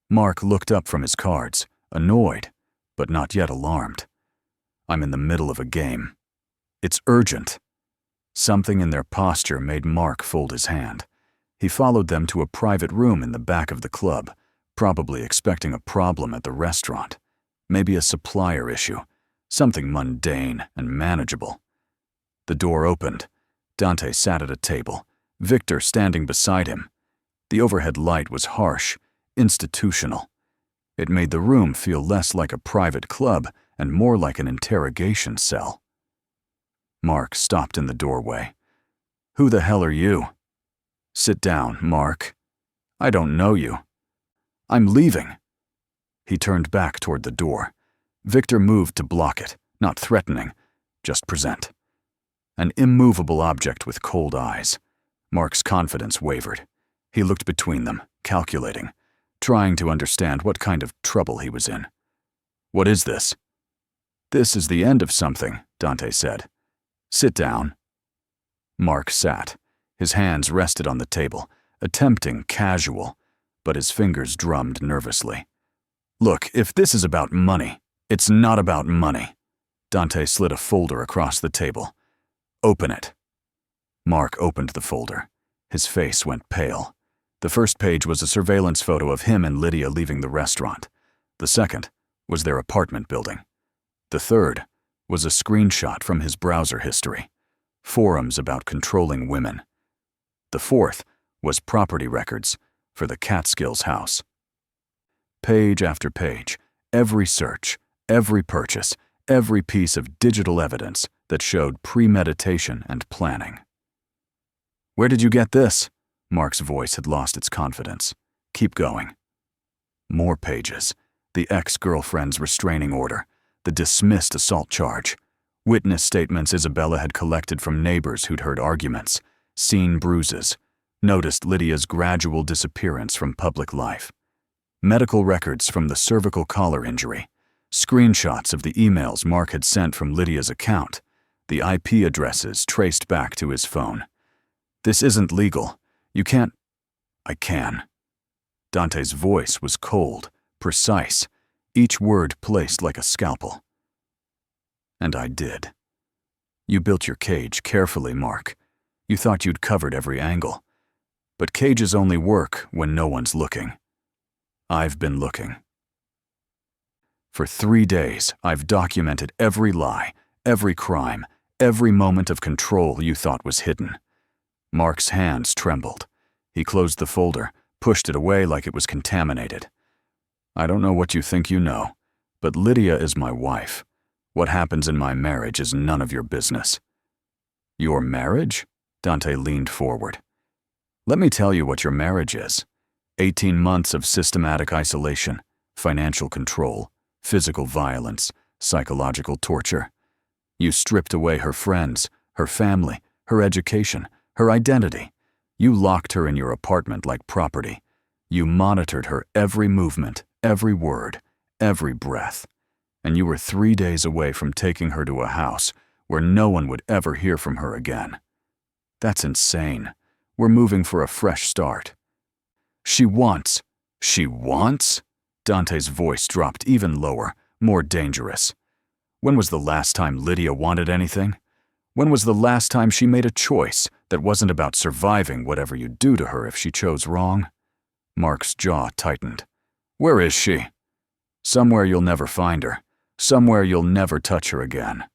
Mark looked up from his cards, annoyed, but not yet alarmed. "I'm in the middle of a game. It's urgent." Something in their posture made Mark fold his hand. He followed them to a private room in the back of the club, probably expecting a problem at the restaurant. Maybe a supplier issue, something mundane and manageable. The door opened. Dante sat at a table, Victor standing beside him. The overhead light was harsh, institutional. It made the room feel less like a private club and more like an interrogation cell. Mark stopped in the doorway. "Who the hell are you?" "Sit down, Mark. I don't know you." "I'm leaving." He turned back toward the door. Victor moved to block it, not threatening, just present. An immovable object with cold eyes. Mark's confidence wavered. He looked between them, calculating, trying to understand what kind of trouble he was in. "What is this?" "This is the end of something," Dante said. "Sit down." Mark sat. His hands rested on the table, attempting casual, but his fingers drummed nervously. "Look, if this is about money, it's not about money." Dante slid a folder across the table. "Open it." Mark opened the folder. His face went pale. The first page was a surveillance photo of him and Lydia leaving the restaurant. The second was their apartment building. The third was a screenshot from his browser history, forums about controlling women. The fourth was property records for the Catskills house. Page after page, every search, every purchase, every piece of digital evidence that showed premeditation and planning. "Where did you get this?" Mark's voice had lost its confidence. "Keep going." More pages. The ex-girlfriend's restraining order, the dismissed assault charge, witness statements Isabella had collected from neighbors who'd heard arguments, seen bruises, noticed Lydia's gradual disappearance from public life. Medical records from the cervical collar injury, screenshots of the emails Mark had sent from Lydia's account, the IP addresses traced back to his phone. "This isn't legal. You can't—" "I can." Dante's voice was cold, precise, each word placed like a scalpel. "And I did. You built your cage carefully, Mark. You thought you'd covered every angle. But cages only work when no one's looking. I've been looking. For 3 days, I've documented every lie, every crime, every moment of control you thought was hidden." Mark's hands trembled. He closed the folder, pushed it away like it was contaminated. "I don't know what you think you know, but Lydia is my wife. What happens in my marriage is none of your business." "Your marriage?" Dante leaned forward. "Let me tell you what your marriage is. 18 months of systematic isolation, financial control, physical violence, psychological torture. You stripped away her friends, her family, her education, her identity. You locked her in your apartment like property. You monitored her every movement, every word, every breath. And you were 3 days away from taking her to a house where no one would ever hear from her again. That's insane. We're moving for a fresh start." She wants. Dante's voice dropped even lower, more dangerous. When was the last time Lydia wanted anything? When was the last time she made a choice that wasn't about surviving whatever you do to her if she chose wrong? Mark's jaw tightened. "Where is she?" "Somewhere you'll never find her. Somewhere you'll never touch her again."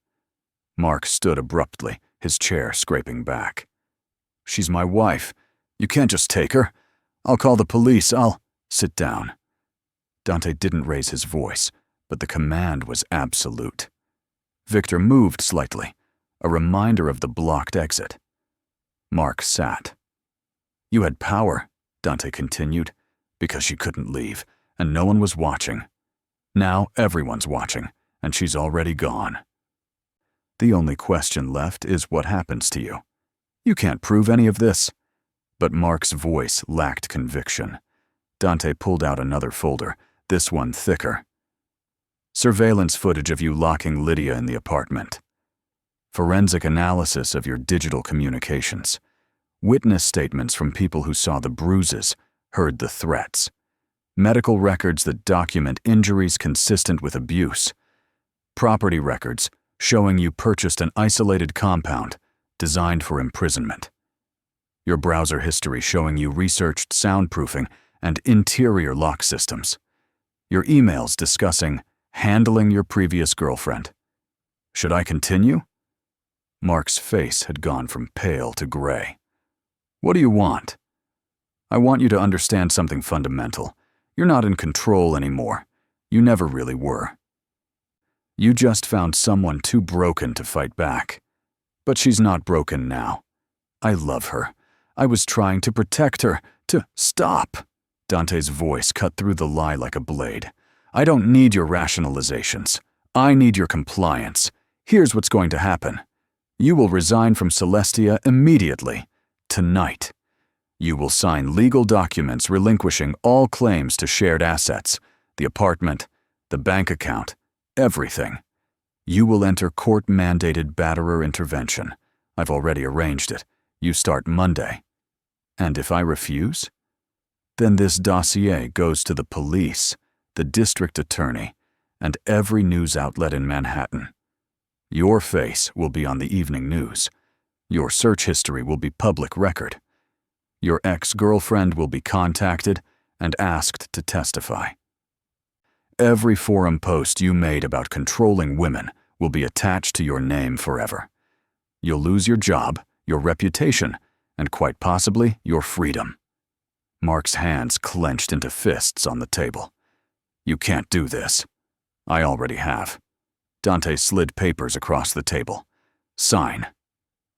Mark stood abruptly, his chair scraping back. "She's my wife. You can't just take her. I'll call the police. Sit down." Dante didn't raise his voice, but the command was absolute. Victor moved slightly, a reminder of the blocked exit. Mark sat. "You had power," Dante continued, "because she couldn't leave, and no one was watching. Now everyone's watching, and she's already gone. The only question left is what happens to you. You can't prove any of this." But Mark's voice lacked conviction. Dante pulled out another folder, this one thicker. "Surveillance footage of you locking Lydia in the apartment. Forensic analysis of your digital communications. Witness statements from people who saw the bruises, heard the threats. Medical records that document injuries consistent with abuse. Property records showing you purchased an isolated compound designed for imprisonment. Your browser history showing you researched soundproofing and interior lock systems. Your emails discussing handling your previous girlfriend. Should I continue? Mark's face had gone from pale to gray. What do you want? I want you to understand something fundamental. You're not in control anymore. You never really were. You just found someone too broken to fight back. But she's not broken now. I love her. I was trying to protect her, to stop. Dante's voice cut through the lie like a blade. I don't need your rationalizations. I need your compliance. Here's what's going to happen. You will resign from Celestia immediately, tonight. You will sign legal documents relinquishing all claims to shared assets, the apartment, the bank account, everything. You will enter court-mandated batterer intervention. I've already arranged it. You start Monday. And if I refuse? Then this dossier goes to the police, the district attorney, and every news outlet in Manhattan. Your face will be on the evening news. Your search history will be public record. Your ex-girlfriend will be contacted and asked to testify. Every forum post you made about controlling women will be attached to your name forever. You'll lose your job, your reputation, and quite possibly your freedom. Mark's hands clenched into fists on the table. You can't do this. I already have. Dante slid papers across the table. Sign.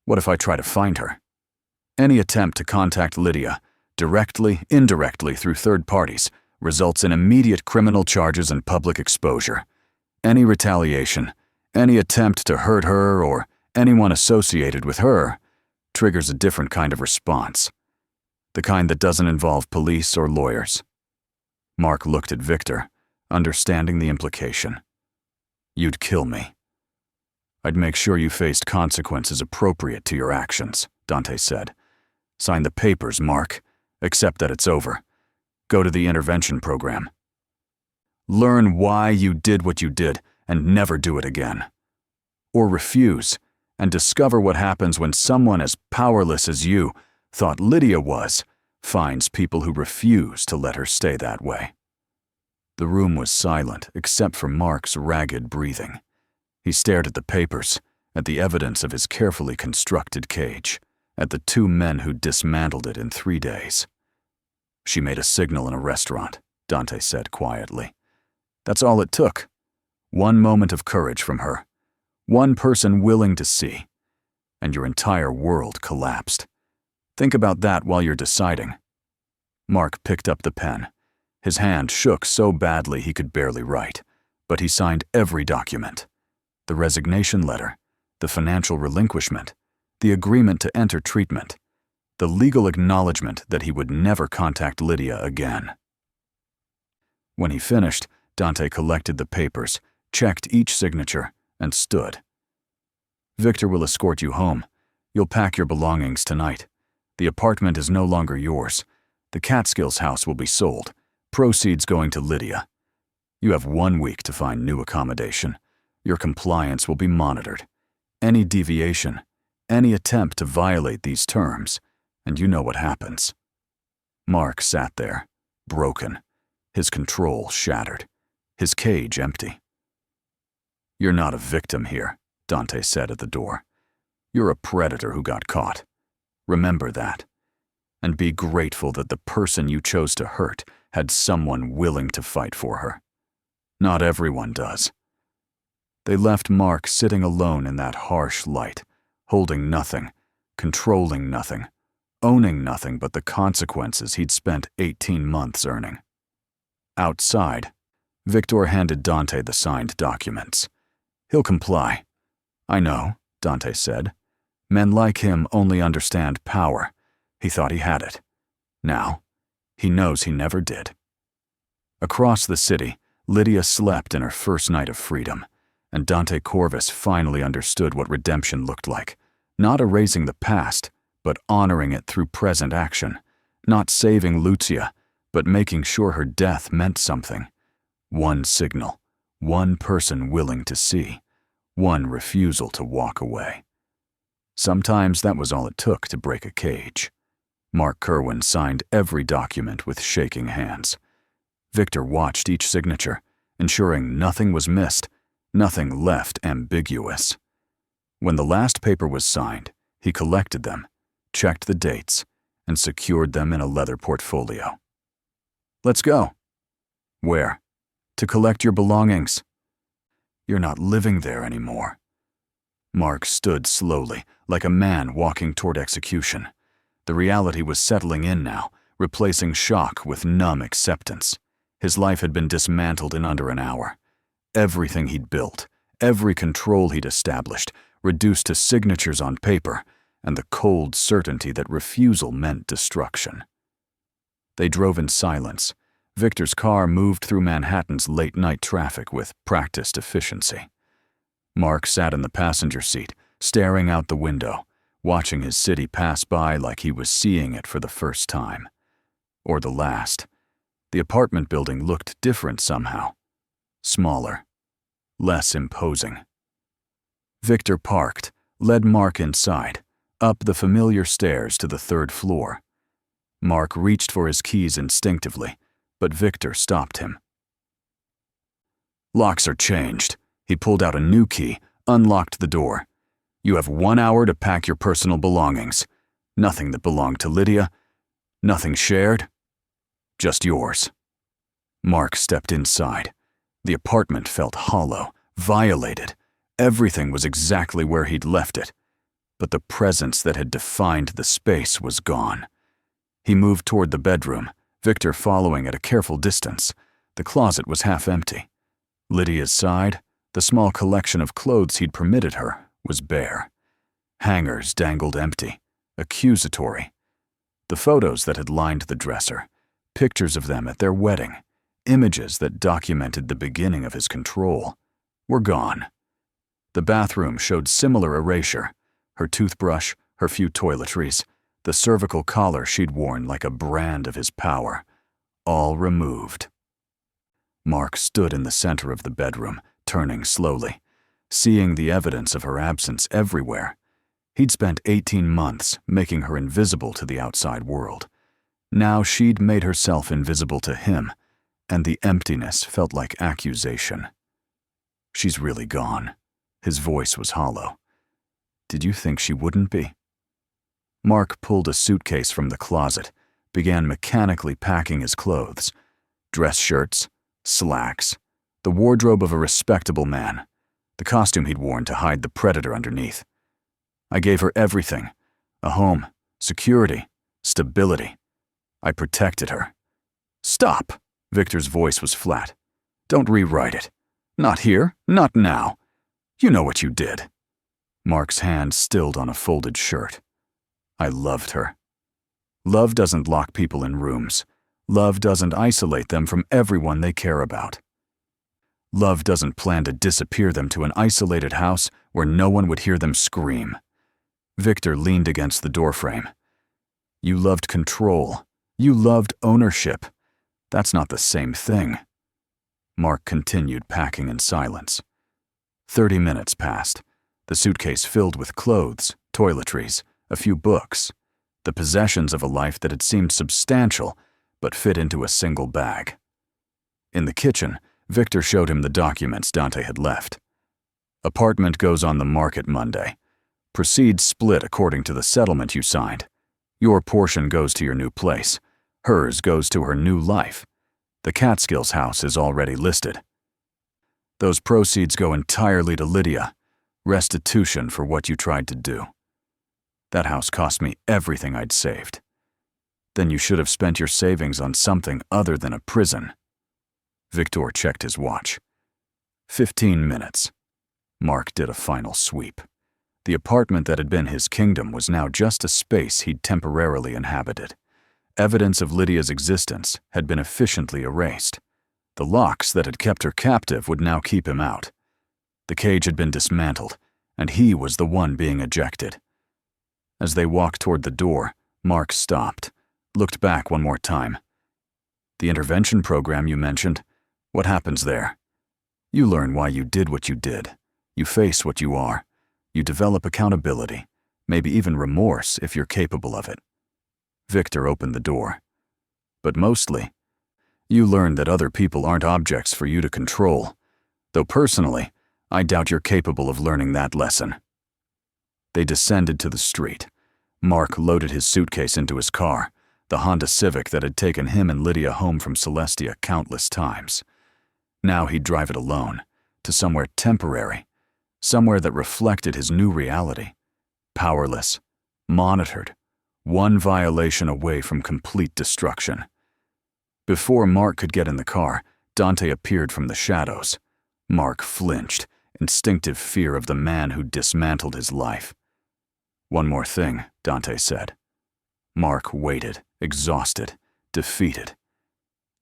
What if I try to find her? Any attempt to contact Lydia, directly, indirectly through third parties, results in immediate criminal charges and public exposure. Any retaliation, any attempt to hurt her or anyone associated with her, triggers a different kind of response. The kind that doesn't involve police or lawyers. Mark looked at Victor, understanding the implication. You'd kill me. I'd make sure you faced consequences appropriate to your actions, Dante said. Sign the papers, Mark. Accept that it's over. Go to the intervention program. Learn why you did what you did and never do it again. Or refuse and discover what happens when someone as powerless as you thought Lydia was finds people who refuse to let her stay that way. The room was silent except for Mark's ragged breathing. He stared at the papers, at the evidence of his carefully constructed cage, at the two men who dismantled it in 3 days. She made a signal in a restaurant, Dante said quietly. That's all it took. One moment of courage from her. One person willing to see. And your entire world collapsed. Think about that while you're deciding. Mark picked up the pen. His hand shook so badly he could barely write, but he signed every document. The resignation letter, the financial relinquishment, the agreement to enter treatment, the legal acknowledgement that he would never contact Lydia again. When he finished, Dante collected the papers, checked each signature, and stood. Victor will escort you home. You'll pack your belongings tonight. The apartment is no longer yours. The Catskills house will be sold, proceeds going to Lydia. You have 1 week to find new accommodation. Your compliance will be monitored. Any deviation, any attempt to violate these terms, and you know what happens. Mark sat there, broken, his control shattered, his cage empty. You're not a victim here, Dante said at the door. You're a predator who got caught. Remember that. And be grateful that the person you chose to hurt had someone willing to fight for her. Not everyone does. They left Mark sitting alone in that harsh light, holding nothing, controlling nothing, owning nothing but the consequences he'd spent 18 months earning. Outside, Victor handed Dante the signed documents. He'll comply. I know, Dante said. Men like him only understand power. He thought he had it. Now, he knows he never did. Across the city, Lydia slept in her first night of freedom, and Dante Corvus finally understood what redemption looked like. Not erasing the past, but honoring it through present action. Not saving Lucia, but making sure her death meant something. One signal, one person willing to see, one refusal to walk away. Sometimes that was all it took to break a cage. Mark Kerwin signed every document with shaking hands. Victor watched each signature, ensuring nothing was missed, nothing left ambiguous. When the last paper was signed, he collected them, checked the dates, and secured them in a leather portfolio. "Let's go." "Where?" "To collect your belongings." "You're not living there anymore." Mark stood slowly, like a man walking toward execution. The reality was settling in now, replacing shock with numb acceptance. His life had been dismantled in under an hour. Everything he'd built, every control he'd established, reduced to signatures on paper and the cold certainty that refusal meant destruction. They drove in silence. Victor's car moved through Manhattan's late-night traffic with practiced efficiency. Mark sat in the passenger seat, staring out the window, watching his city pass by like he was seeing it for the first time. Or the last. The apartment building looked different somehow. Smaller. Less imposing. Victor parked, led Mark inside, up the familiar stairs to the third floor. Mark reached for his keys instinctively, but Victor stopped him. "Locks are changed." He pulled out a new key, unlocked the door. "You have 1 hour to pack your personal belongings. Nothing that belonged to Lydia. Nothing shared. Just yours." Mark stepped inside. The apartment felt hollow, violated. Everything was exactly where he'd left it. But the presence that had defined the space was gone. He moved toward the bedroom, Victor following at a careful distance. The closet was half empty. Lydia's side, the small collection of clothes he'd permitted her, was bare. Hangers dangled empty, accusatory. The photos that had lined the dresser, pictures of them at their wedding, images that documented the beginning of his control, were gone. The bathroom showed similar erasure. Her toothbrush, her few toiletries, the cervical collar she'd worn like a brand of his power, all removed. Mark stood in the center of the bedroom, turning slowly, seeing the evidence of her absence everywhere. He'd spent 18 months making her invisible to the outside world. Now she'd made herself invisible to him, and the emptiness felt like accusation. "She's really gone." His voice was hollow. "Did you think she wouldn't be?" Mark pulled a suitcase from the closet, began mechanically packing his clothes. Dress shirts, slacks, the wardrobe of a respectable man, the costume he'd worn to hide the predator underneath. "I gave her everything. A home, security, stability. I protected her." "Stop!" Victor's voice was flat. "Don't rewrite it. Not here, not now. You know what you did." Mark's hand stilled on a folded shirt. "I loved her." Love doesn't lock people in rooms. Love doesn't isolate them from everyone they care about. Love doesn't plan to disappear them to an isolated house where no one would hear them scream. Victor leaned against the doorframe. "You loved control. You loved ownership. That's not the same thing." Mark continued packing in silence. 30 minutes passed, the suitcase filled with clothes, toiletries, a few books, the possessions of a life that had seemed substantial but fit into a single bag. In the kitchen, Victor showed him the documents Dante had left. "Apartment goes on the market Monday. Proceeds split according to the settlement you signed. Your portion goes to your new place. Hers goes to her new life. The Catskills house is already listed. Those proceeds go entirely to Lydia. Restitution for what you tried to do. That house cost me everything I'd saved. Then you should have spent your savings on something other than a prison." Victor checked his watch. 15 minutes. Mark did a final sweep. The apartment that had been his kingdom was now just a space he'd temporarily inhabited. Evidence of Lydia's existence had been efficiently erased. The locks that had kept her captive would now keep him out. The cage had been dismantled, and he was the one being ejected. As they walked toward the door, Mark stopped, looked back one more time. "The intervention program you mentioned, what happens there?" "You learn why you did what you did. You face what you are. You develop accountability, maybe even remorse if you're capable of it." Victor opened the door. "But mostly, You learned that other people aren't objects for you to control, though personally, I doubt you're capable of learning that lesson. They descended to the street. Mark loaded his suitcase into his car, the Honda Civic that had taken him and Lydia home from Celestia countless times. Now he'd drive it alone, to somewhere temporary, somewhere that reflected his new reality. Powerless, monitored, one violation away from complete destruction. Before Mark could get in the car, Dante appeared from the shadows. Mark flinched, instinctive fear of the man who dismantled his life. "One more thing," Dante said. Mark waited, exhausted, defeated.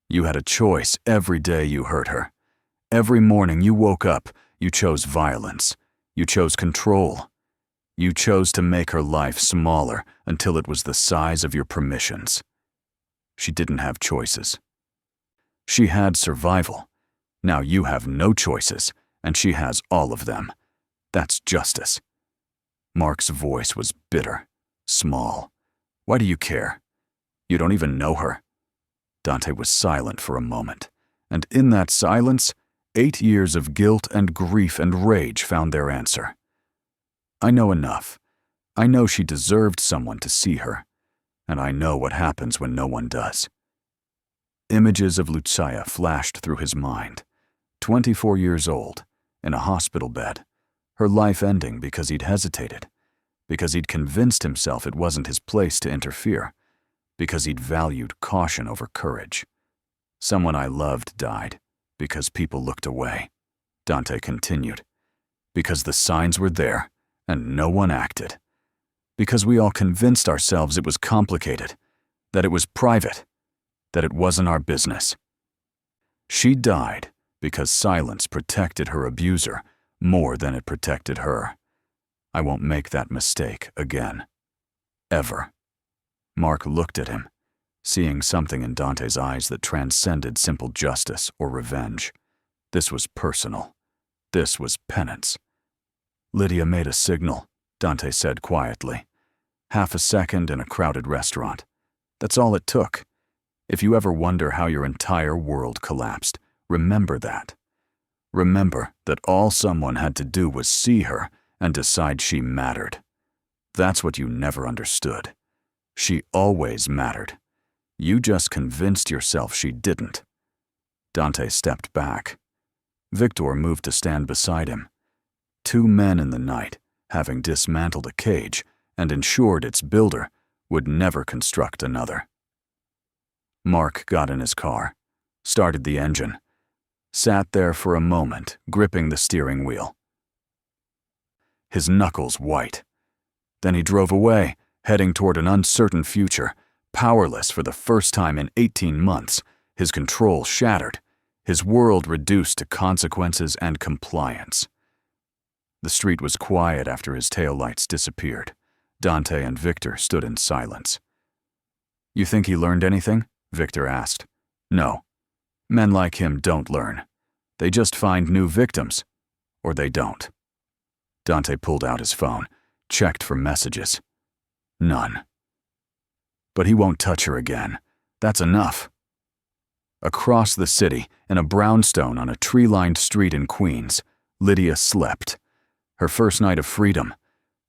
"You had a choice every day you hurt her. Every morning you woke up, you chose violence. You chose control. You chose to make her life smaller until it was the size of your permissions." She didn't have choices. She had survival. Now you have no choices, and she has all of them. That's justice. Mark's voice was bitter, small. "Why do you care? You don't even know her." Dante was silent for a moment, and in that silence, 8 years of guilt and grief and rage found their answer. "I know enough. I know she deserved someone to see her, and I know what happens when no one does." Images of Lucia flashed through his mind. 24 years old, in a hospital bed, her life ending because he'd hesitated, because he'd convinced himself it wasn't his place to interfere, because he'd valued caution over courage. "Someone I loved died because people looked away," Dante continued. "Because the signs were there and no one acted. Because we all convinced ourselves it was complicated, that it was private, that it wasn't our business. She died because silence protected her abuser more than it protected her. I won't make that mistake again. Ever." Mark looked at him, seeing something in Dante's eyes that transcended simple justice or revenge. This was personal. This was penance. "Lydia made a signal," Dante said quietly. "Half a second in a crowded restaurant. That's all it took. If you ever wonder how your entire world collapsed, remember that. Remember that all someone had to do was see her and decide she mattered. That's what you never understood. She always mattered. You just convinced yourself she didn't." Dante stepped back. Victor moved to stand beside him. 2 men in the night, having dismantled a cage and ensured its builder would never construct another. Mark got in his car, started the engine, sat there for a moment, gripping the steering wheel. His knuckles white. Then he drove away, heading toward an uncertain future, powerless for the first time in 18 months, his control shattered, his world reduced to consequences and compliance. The street was quiet after his taillights disappeared. Dante and Victor stood in silence. "You think he learned anything?" Victor asked. "No. Men like him don't learn. They just find new victims. Or they don't." Dante pulled out his phone, checked for messages. None. "But he won't touch her again. That's enough." Across the city, in a brownstone on a tree-lined street in Queens, Lydia slept. Her first night of freedom.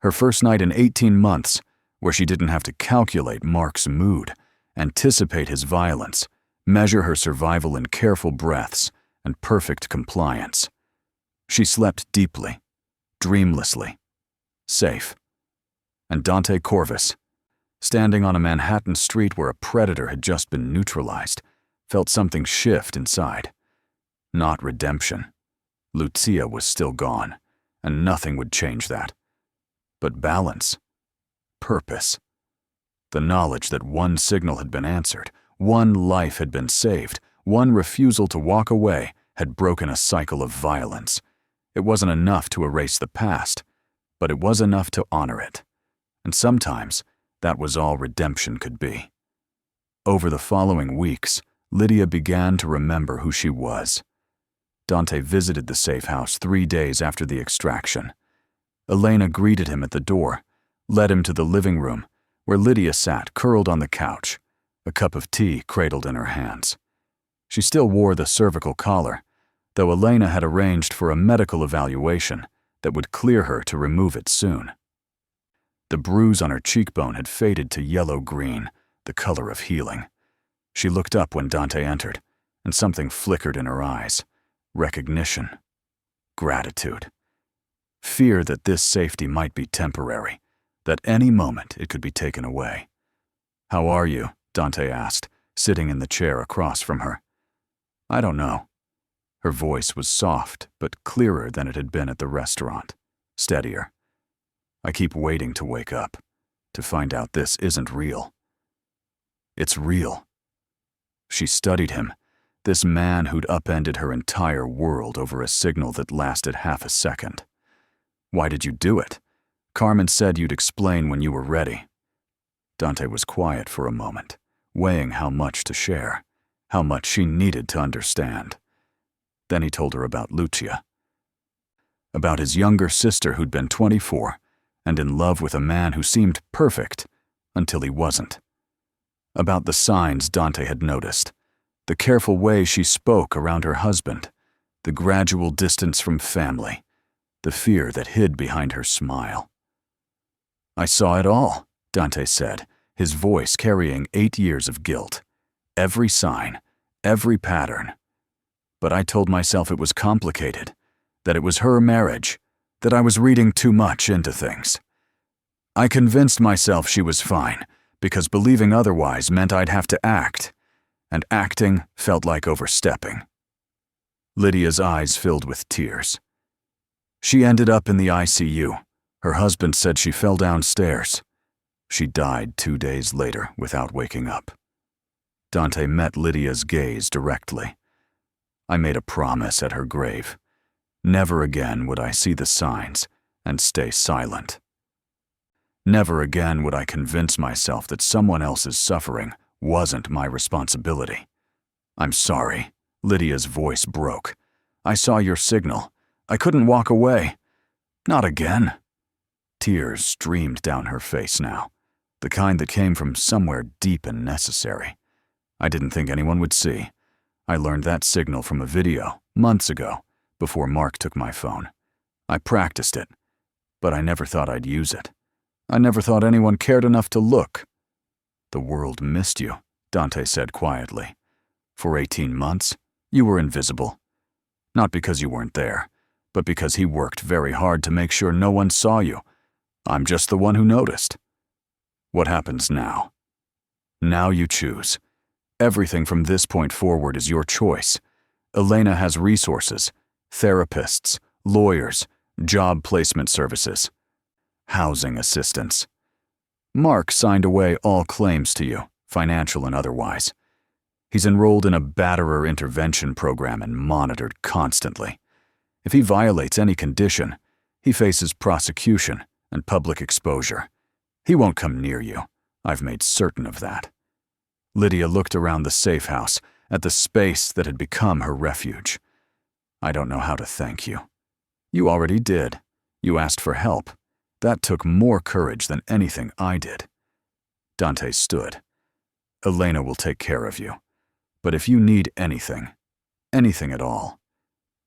Her first night in 18 months, where she didn't have to calculate Mark's mood, anticipate his violence, measure her survival in careful breaths and perfect compliance. She slept deeply, dreamlessly, safe. And Dante Corvus, standing on a Manhattan street where a predator had just been neutralized, felt something shift inside. Not redemption. Lucia was still gone, and nothing would change that. But balance. Purpose. The knowledge that one signal had been answered, one life had been saved, one refusal to walk away had broken a cycle of violence. It wasn't enough to erase the past, but it was enough to honor it. And sometimes, that was all redemption could be. Over the following weeks, Lydia began to remember who she was. Dante visited the safe house 3 days after the extraction. Elena greeted him at the door, led him to the living room, where Lydia sat curled on the couch, a cup of tea cradled in her hands. She still wore the cervical collar, though Elena had arranged for a medical evaluation that would clear her to remove it soon. The bruise on her cheekbone had faded to yellow-green, the color of healing. She looked up when Dante entered, and something flickered in her eyes. Recognition. Gratitude. Fear that this safety might be temporary, that any moment it could be taken away. "How are you?" Dante asked, sitting in the chair across from her. "I don't know." Her voice was soft, but clearer than it had been at the restaurant, steadier. "I keep waiting to wake up, to find out this isn't real." "It's real." She studied him, this man who'd upended her entire world over a signal that lasted half a second. "Why did you do it? Carmen said you'd explain when you were ready." Dante was quiet for a moment, weighing how much to share, how much she needed to understand. Then he told her about Lucia. About his younger sister who'd been 24 and in love with a man who seemed perfect until he wasn't. About the signs Dante had noticed, the careful way she spoke around her husband, the gradual distance from family, the fear that hid behind her smile. "I saw it all," Dante said, his voice carrying 8 years of guilt. "Every sign, every pattern. But I told myself it was complicated, that it was her marriage, that I was reading too much into things. I convinced myself she was fine, because believing otherwise meant I'd have to act, and acting felt like overstepping." Lydia's eyes filled with tears. "She ended up in the ICU. Her husband said she fell downstairs. She died 2 days later without waking up." Dante met Lydia's gaze directly. "I made a promise at her grave. Never again would I see the signs and stay silent. Never again would I convince myself that someone else's suffering wasn't my responsibility. I'm sorry." Lydia's voice broke. "I saw your signal. I couldn't walk away. Not again." Tears streamed down her face now, the kind that came from somewhere deep and necessary. "I didn't think anyone would see. I learned that signal from a video, months ago, before Mark took my phone. I practiced it, but I never thought I'd use it. I never thought anyone cared enough to look." "The world missed you," Dante said quietly. "For 18 months, you were invisible. Not because you weren't there, but because he worked very hard to make sure no one saw you. I'm just the one who noticed. What happens now? Now you choose. Everything from this point forward is your choice. Elena has resources, therapists, lawyers, job placement services, housing assistance. Mark signed away all claims to you, financial and otherwise. He's enrolled in a batterer intervention program and monitored constantly. If he violates any condition, he faces prosecution and public exposure. He won't come near you. I've made certain of that." Lydia looked around the safe house at the space that had become her refuge. "I don't know how to thank you. You already did. You asked for help. That took more courage than anything I did." Dante stood. "Elena will take care of you. But if you need anything, anything at all,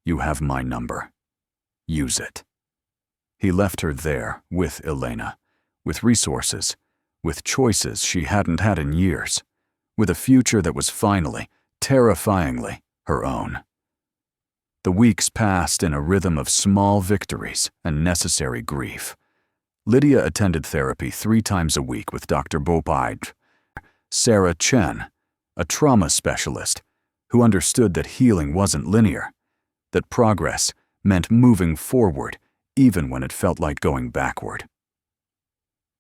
you have my number. Use it." He left her there with Elena, with resources, with choices she hadn't had in years, with a future that was finally, terrifyingly, her own. The weeks passed in a rhythm of small victories and necessary grief. Lydia attended therapy 3 times a week with Dr. Bopaid, Sarah Chen, a trauma specialist who understood that healing wasn't linear, that progress meant moving forward even when it felt like going backward.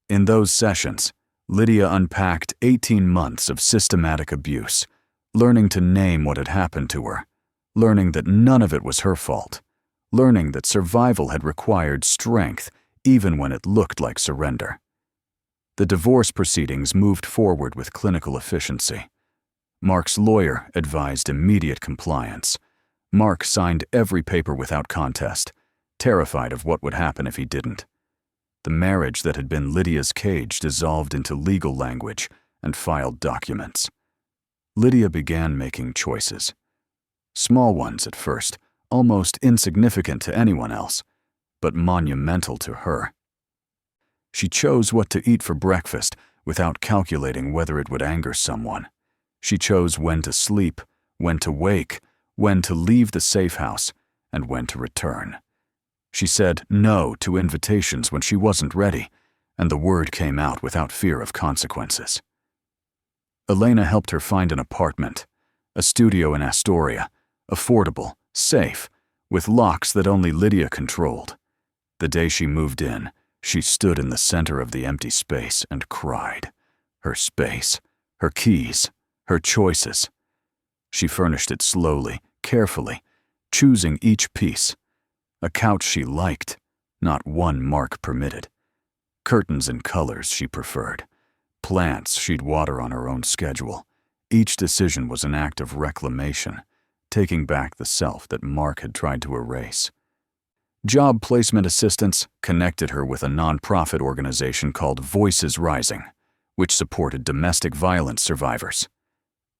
In those sessions, Lydia unpacked 18 months of systematic abuse, learning to name what had happened to her, learning that none of it was her fault, learning that survival had required strength even when it looked like surrender. The divorce proceedings moved forward with clinical efficiency. Mark's lawyer advised immediate compliance. Mark signed every paper without contest, terrified of what would happen if he didn't. The marriage that had been Lydia's cage dissolved into legal language and filed documents. Lydia began making choices. Small ones at first, almost insignificant to anyone else, but monumental to her. She chose what to eat for breakfast without calculating whether it would anger someone. She chose when to sleep, when to wake, when to leave the safe house, and when to return. She said no to invitations when she wasn't ready, and the word came out without fear of consequences. Elena helped her find an apartment, a studio in Astoria, affordable, safe, with locks that only Lydia controlled. The day she moved in, she stood in the center of the empty space and cried. Her space, her keys, her choices. She furnished it slowly, carefully, choosing each piece. A couch she liked, not one mark permitted. Curtains and colors she preferred. Plants she'd water on her own schedule. Each decision was an act of reclamation, taking back the self that Mark had tried to erase. Job placement assistance connected her with a nonprofit organization called Voices Rising, which supported domestic violence survivors.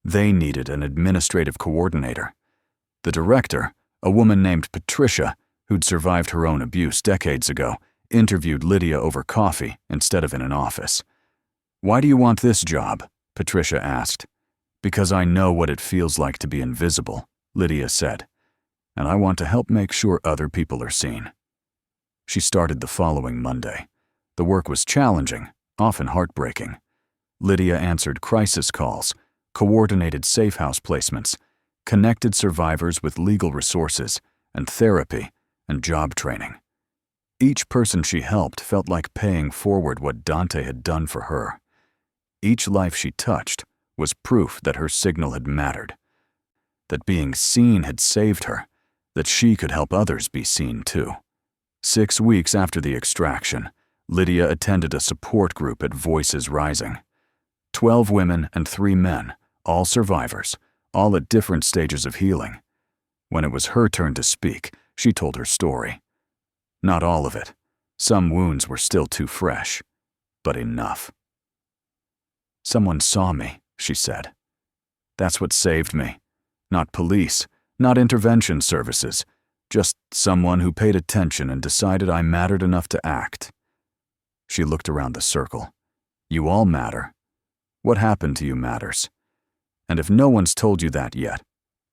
They needed an administrative coordinator. The director, a woman named Patricia, who'd survived her own abuse decades ago, interviewed Lydia over coffee instead of in an office. "Why do you want this job?" Patricia asked. "Because I know what it feels like to be invisible," Lydia said, "and I want to help make sure other people are seen." She started the following Monday. The work was challenging, often heartbreaking. Lydia answered crisis calls, coordinated safe house placements, connected survivors with legal resources and therapy and job training. Each person she helped felt like paying forward what Dante had done for her. Each life she touched was proof that her signal had mattered, that being seen had saved her, that she could help others be seen too. 6 weeks after the extraction, Lydia attended a support group at Voices Rising. 12 women and 3 men, all survivors, all at different stages of healing. When it was her turn to speak, she told her story. Not all of it. Some wounds were still too fresh, but enough. "Someone saw me," she said. "That's what saved me. Not police, not intervention services, just someone who paid attention and decided I mattered enough to act." She looked around the circle. "You all matter. What happened to you matters. And if no one's told you that yet,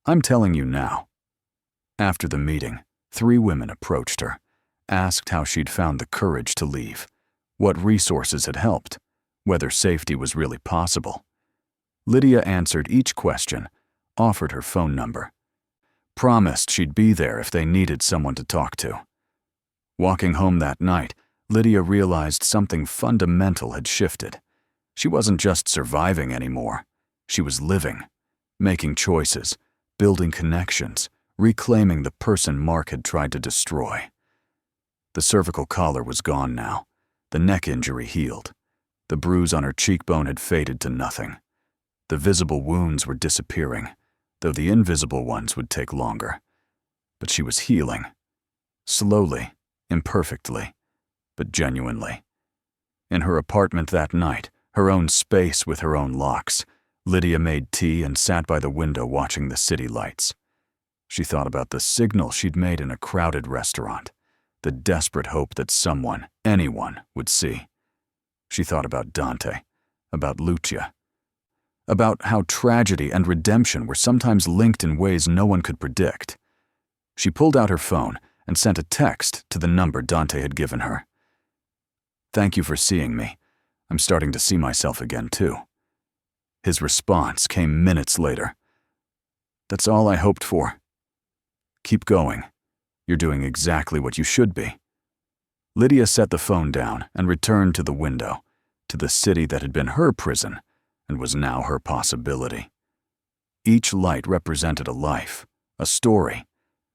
I'm telling you now." After the meeting, 3 women approached her, asked how she'd found the courage to leave, what resources had helped, whether safety was really possible. Lydia answered each question, offered her phone number, promised she'd be there if they needed someone to talk to. Walking home that night, Lydia realized something fundamental had shifted. She wasn't just surviving anymore. She was living, making choices, building connections, reclaiming the person Mark had tried to destroy. The cervical collar was gone now. The neck injury healed. The bruise on her cheekbone had faded to nothing. The visible wounds were disappearing, though the invisible ones would take longer. But she was healing. Slowly, imperfectly, but genuinely. In her apartment that night, her own space with her own locks, Lydia made tea and sat by the window watching the city lights. She thought about the signal she'd made in a crowded restaurant, the desperate hope that someone, anyone, would see. She thought about Dante, about Lucia, about how tragedy and redemption were sometimes linked in ways no one could predict. She pulled out her phone and sent a text to the number Dante had given her. "Thank you for seeing me. I'm starting to see myself again, too." His response came minutes later. "That's all I hoped for. Keep going. You're doing exactly what you should be." Lydia set the phone down and returned to the window, to the city that had been her prison and was now her possibility. Each light represented a life, a story,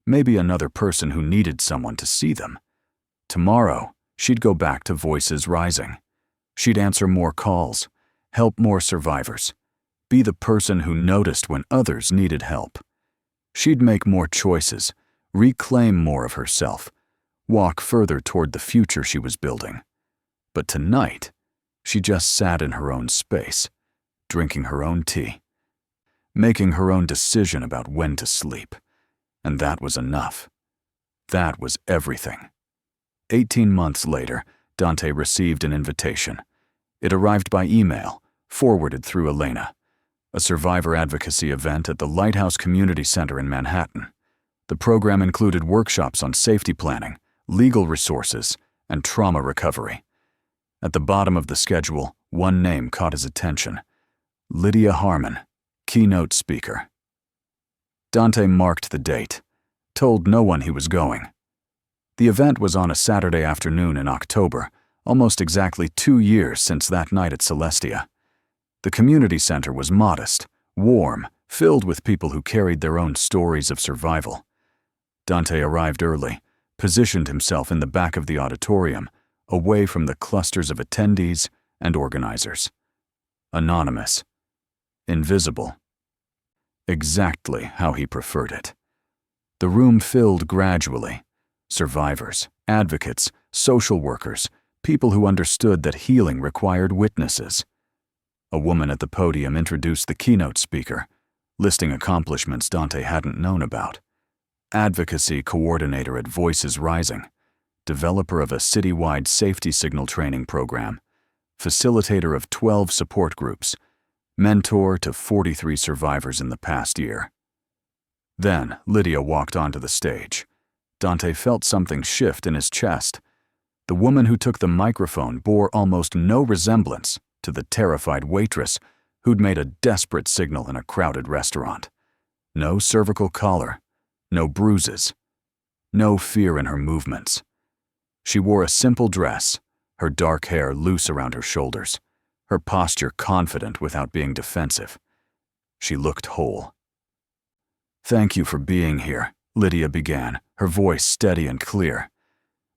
maybe another person who needed someone to see them. Tomorrow, she'd go back to Voices Rising. She'd answer more calls, help more survivors, be the person who noticed when others needed help. She'd make more choices, reclaim more of herself, walk further toward the future she was building. But tonight, she just sat in her own space, drinking her own tea. making her own decision about when to sleep. And that was enough. That was everything. 18 months later, Dante received an invitation. It arrived by email, forwarded through Elena. A survivor advocacy event at the Lighthouse Community Center in Manhattan. The program included workshops on safety planning, legal resources, and trauma recovery. At the bottom of the schedule, one name caught his attention: Lydia Harmon, keynote speaker. Dante marked the date, told no one he was going. The event was on a Saturday afternoon in October, almost exactly 2 years since that night at Celestia. The community center was modest, warm, filled with people who carried their own stories of survival. Dante arrived early, positioned himself in the back of the auditorium, away from the clusters of attendees and organizers. Anonymous. Invisible. Exactly how he preferred it. The room filled gradually. Survivors, advocates, social workers, people who understood that healing required witnesses. A woman at the podium introduced the keynote speaker, listing accomplishments Dante hadn't known about. Advocacy coordinator at Voices Rising, developer of a citywide safety signal training program, facilitator of 12 support groups, mentor to 43 survivors in the past year. Then Lydia walked onto the stage. Dante felt something shift in his chest. The woman who took the microphone bore almost no resemblance to the terrified waitress who'd made a desperate signal in a crowded restaurant. No cervical collar, no bruises, no fear in her movements. She wore a simple dress, her dark hair loose around her shoulders, her posture confident without being defensive. She looked whole. "Thank you for being here," Lydia began, her voice steady and clear.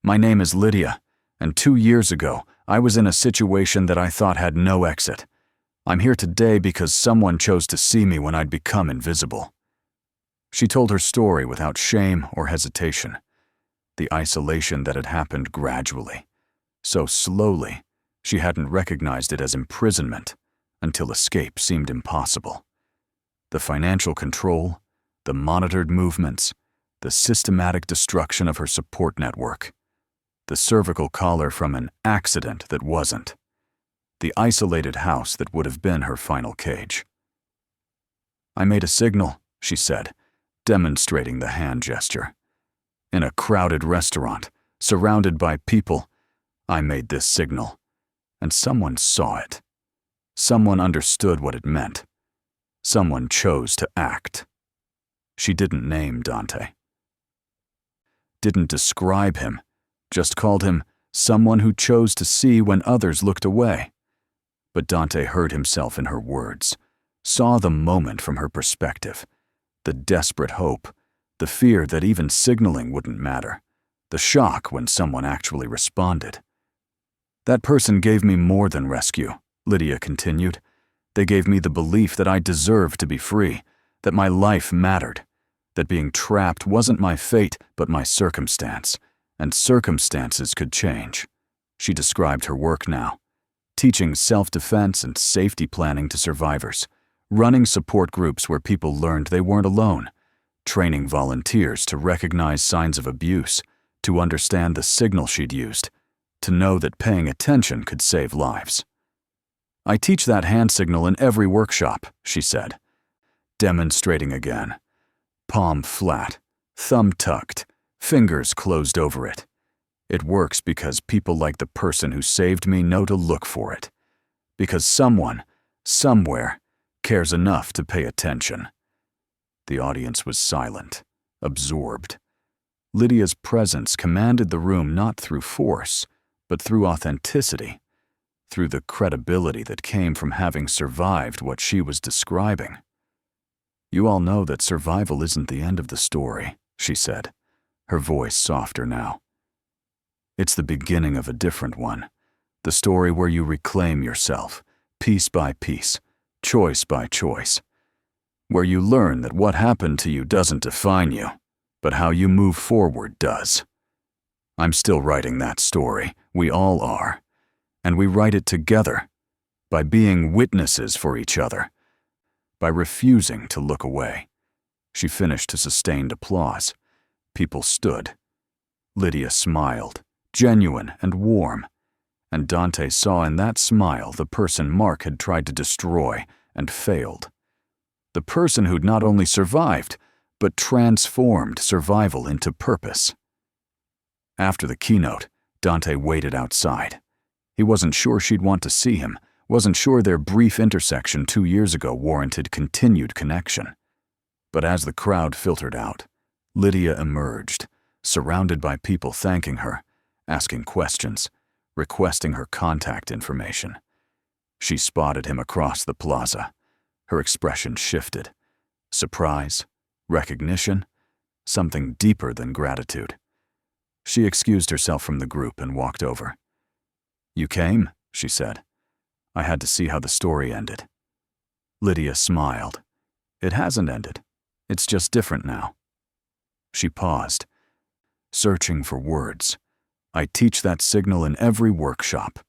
"My name is Lydia, and 2 years ago, I was in a situation that I thought had no exit. I'm here today because someone chose to see me when I'd become invisible." She told her story without shame or hesitation. The isolation that had happened gradually, so slowly, she hadn't recognized it as imprisonment until escape seemed impossible. The financial control, the monitored movements, the systematic destruction of her support network, the cervical collar from an accident that wasn't, the isolated house that would have been her final cage. "I made a signal," she said, demonstrating the hand gesture. "In a crowded restaurant, surrounded by people, I made this signal, and someone saw it. Someone understood what it meant. Someone chose to act." She didn't name Dante. Didn't describe him, just called him someone who chose to see when others looked away. But Dante heard himself in her words, saw the moment from her perspective, the desperate hope, the fear that even signaling wouldn't matter, the shock when someone actually responded. "That person gave me more than rescue," Lydia continued. "They gave me the belief that I deserved to be free, that my life mattered, that being trapped wasn't my fate but my circumstance, and circumstances could change." She described her work now, teaching self-defense and safety planning to survivors, running support groups where people learned they weren't alone, training volunteers to recognize signs of abuse, to understand the signal she'd used, to know that paying attention could save lives. "I teach that hand signal in every workshop," she said, demonstrating again. Palm flat, thumb tucked, fingers closed over it. "It works because people like the person who saved me know to look for it. Because someone, somewhere, cares enough to pay attention." The audience was silent, absorbed. Lydia's presence commanded the room not through force, but through authenticity, through the credibility that came from having survived what she was describing. "You all know that survival isn't the end of the story," she said, her voice softer now. "It's the beginning of a different one, the story where you reclaim yourself, piece by piece, choice by choice, where you learn that what happened to you doesn't define you, but how you move forward does. I'm still writing that story, we all are, and we write it together, by being witnesses for each other, by refusing to look away. She finished to sustained applause. People stood. Lydia smiled, genuine and warm, and Dante saw in that smile the person Mark had tried to destroy and failed. The person who'd not only survived, but transformed survival into purpose. After the keynote, Dante waited outside. He wasn't sure she'd want to see him, wasn't sure their brief intersection 2 years ago warranted continued connection. But as the crowd filtered out, Lydia emerged, surrounded by people thanking her, asking questions, requesting her contact information. She spotted him across the plaza. Her expression shifted. Surprise, recognition, something deeper than gratitude. She excused herself from the group and walked over. "You came," she said. "I had to see how the story ended." Lydia smiled. "It hasn't ended. It's just different now." She paused, searching for words. "I teach that signal in every workshop.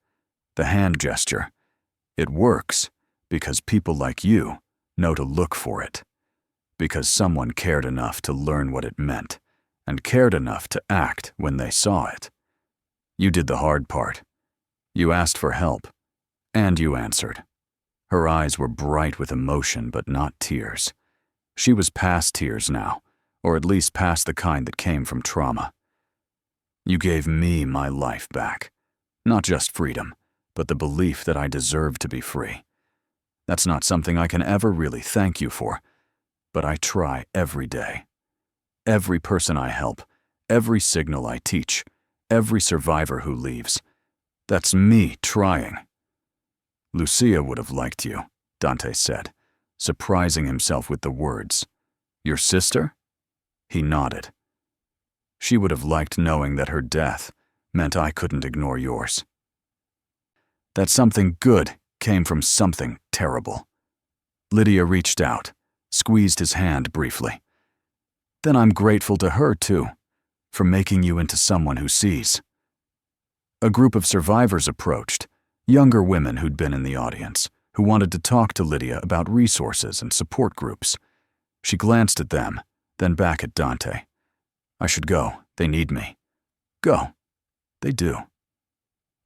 The hand gesture. It works because people like you know to look for it. Because someone cared enough to learn what it meant, and cared enough to act when they saw it. You did the hard part. You asked for help, and you answered." Her eyes were bright with emotion but not tears. She was past tears now, or at least past the kind that came from trauma. "You gave me my life back. Not just freedom, but the belief that I deserve to be free. That's not something I can ever really thank you for, but I try every day. Every person I help, every signal I teach, every survivor who leaves. That's me trying." "Lucia would have liked you," Dante said, surprising himself with the words. "Your sister?" He nodded. "She would have liked knowing that her death meant I couldn't ignore yours. That something good came from something terrible." Lydia reached out, squeezed his hand briefly. "Then I'm grateful to her, too, for making you into someone who sees." A group of survivors approached, younger women who'd been in the audience, who wanted to talk to Lydia about resources and support groups. She glanced at them, then back at Dante. "I should go. They need me." "Go." "They do."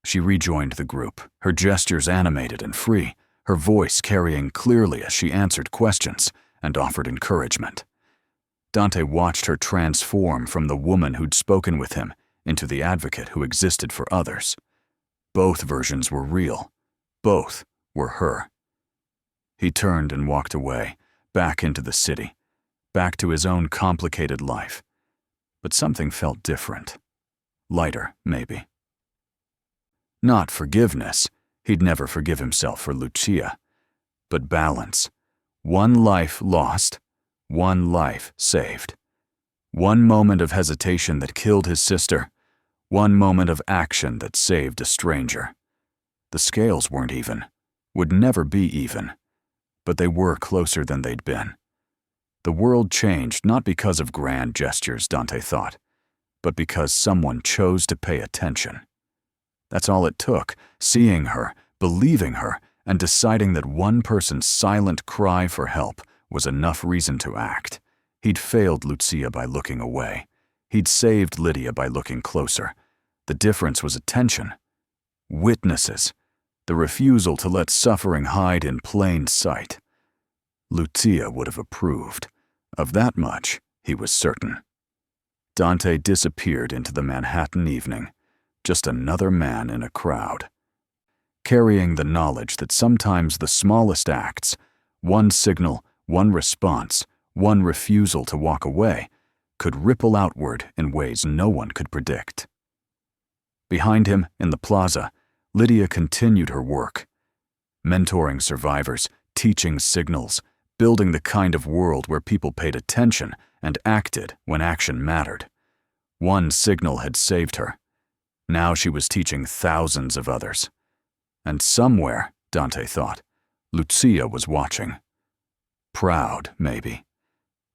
She rejoined the group, her gestures animated and free, her voice carrying clearly as she answered questions and offered encouragement. Dante watched her transform from the woman who'd spoken with him into the advocate who existed for others. Both versions were real. Both were her. He turned and walked away, back into the city, back to his own complicated life. But something felt different. Lighter, maybe. Not forgiveness. He'd never forgive himself for Lucia. But balance. One life lost, one life saved. One moment of hesitation that killed his sister, one moment of action that saved a stranger. The scales weren't even, would never be even, but they were closer than they'd been. The world changed not because of grand gestures, Dante thought, but because someone chose to pay attention. That's all it took, seeing her, believing her, and deciding that one person's silent cry for help was enough reason to act. He'd failed Lucia by looking away. He'd saved Lydia by looking closer. The difference was attention. Witnesses. The refusal to let suffering hide in plain sight. Lucia would have approved. Of that much, he was certain. Dante disappeared into the Manhattan evening, just another man in a crowd, carrying the knowledge that sometimes the smallest acts, one signal, one response, one refusal to walk away, could ripple outward in ways no one could predict. Behind him, in the plaza, Lydia continued her work, mentoring survivors, teaching signals, building the kind of world where people paid attention and acted when action mattered. One signal had saved her. Now she was teaching thousands of others. And somewhere, Dante thought, Lucia was watching. Proud, maybe.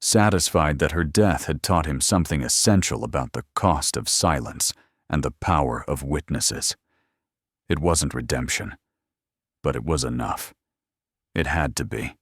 Satisfied that her death had taught him something essential about the cost of silence and the power of witnesses. It wasn't redemption, but it was enough. It had to be.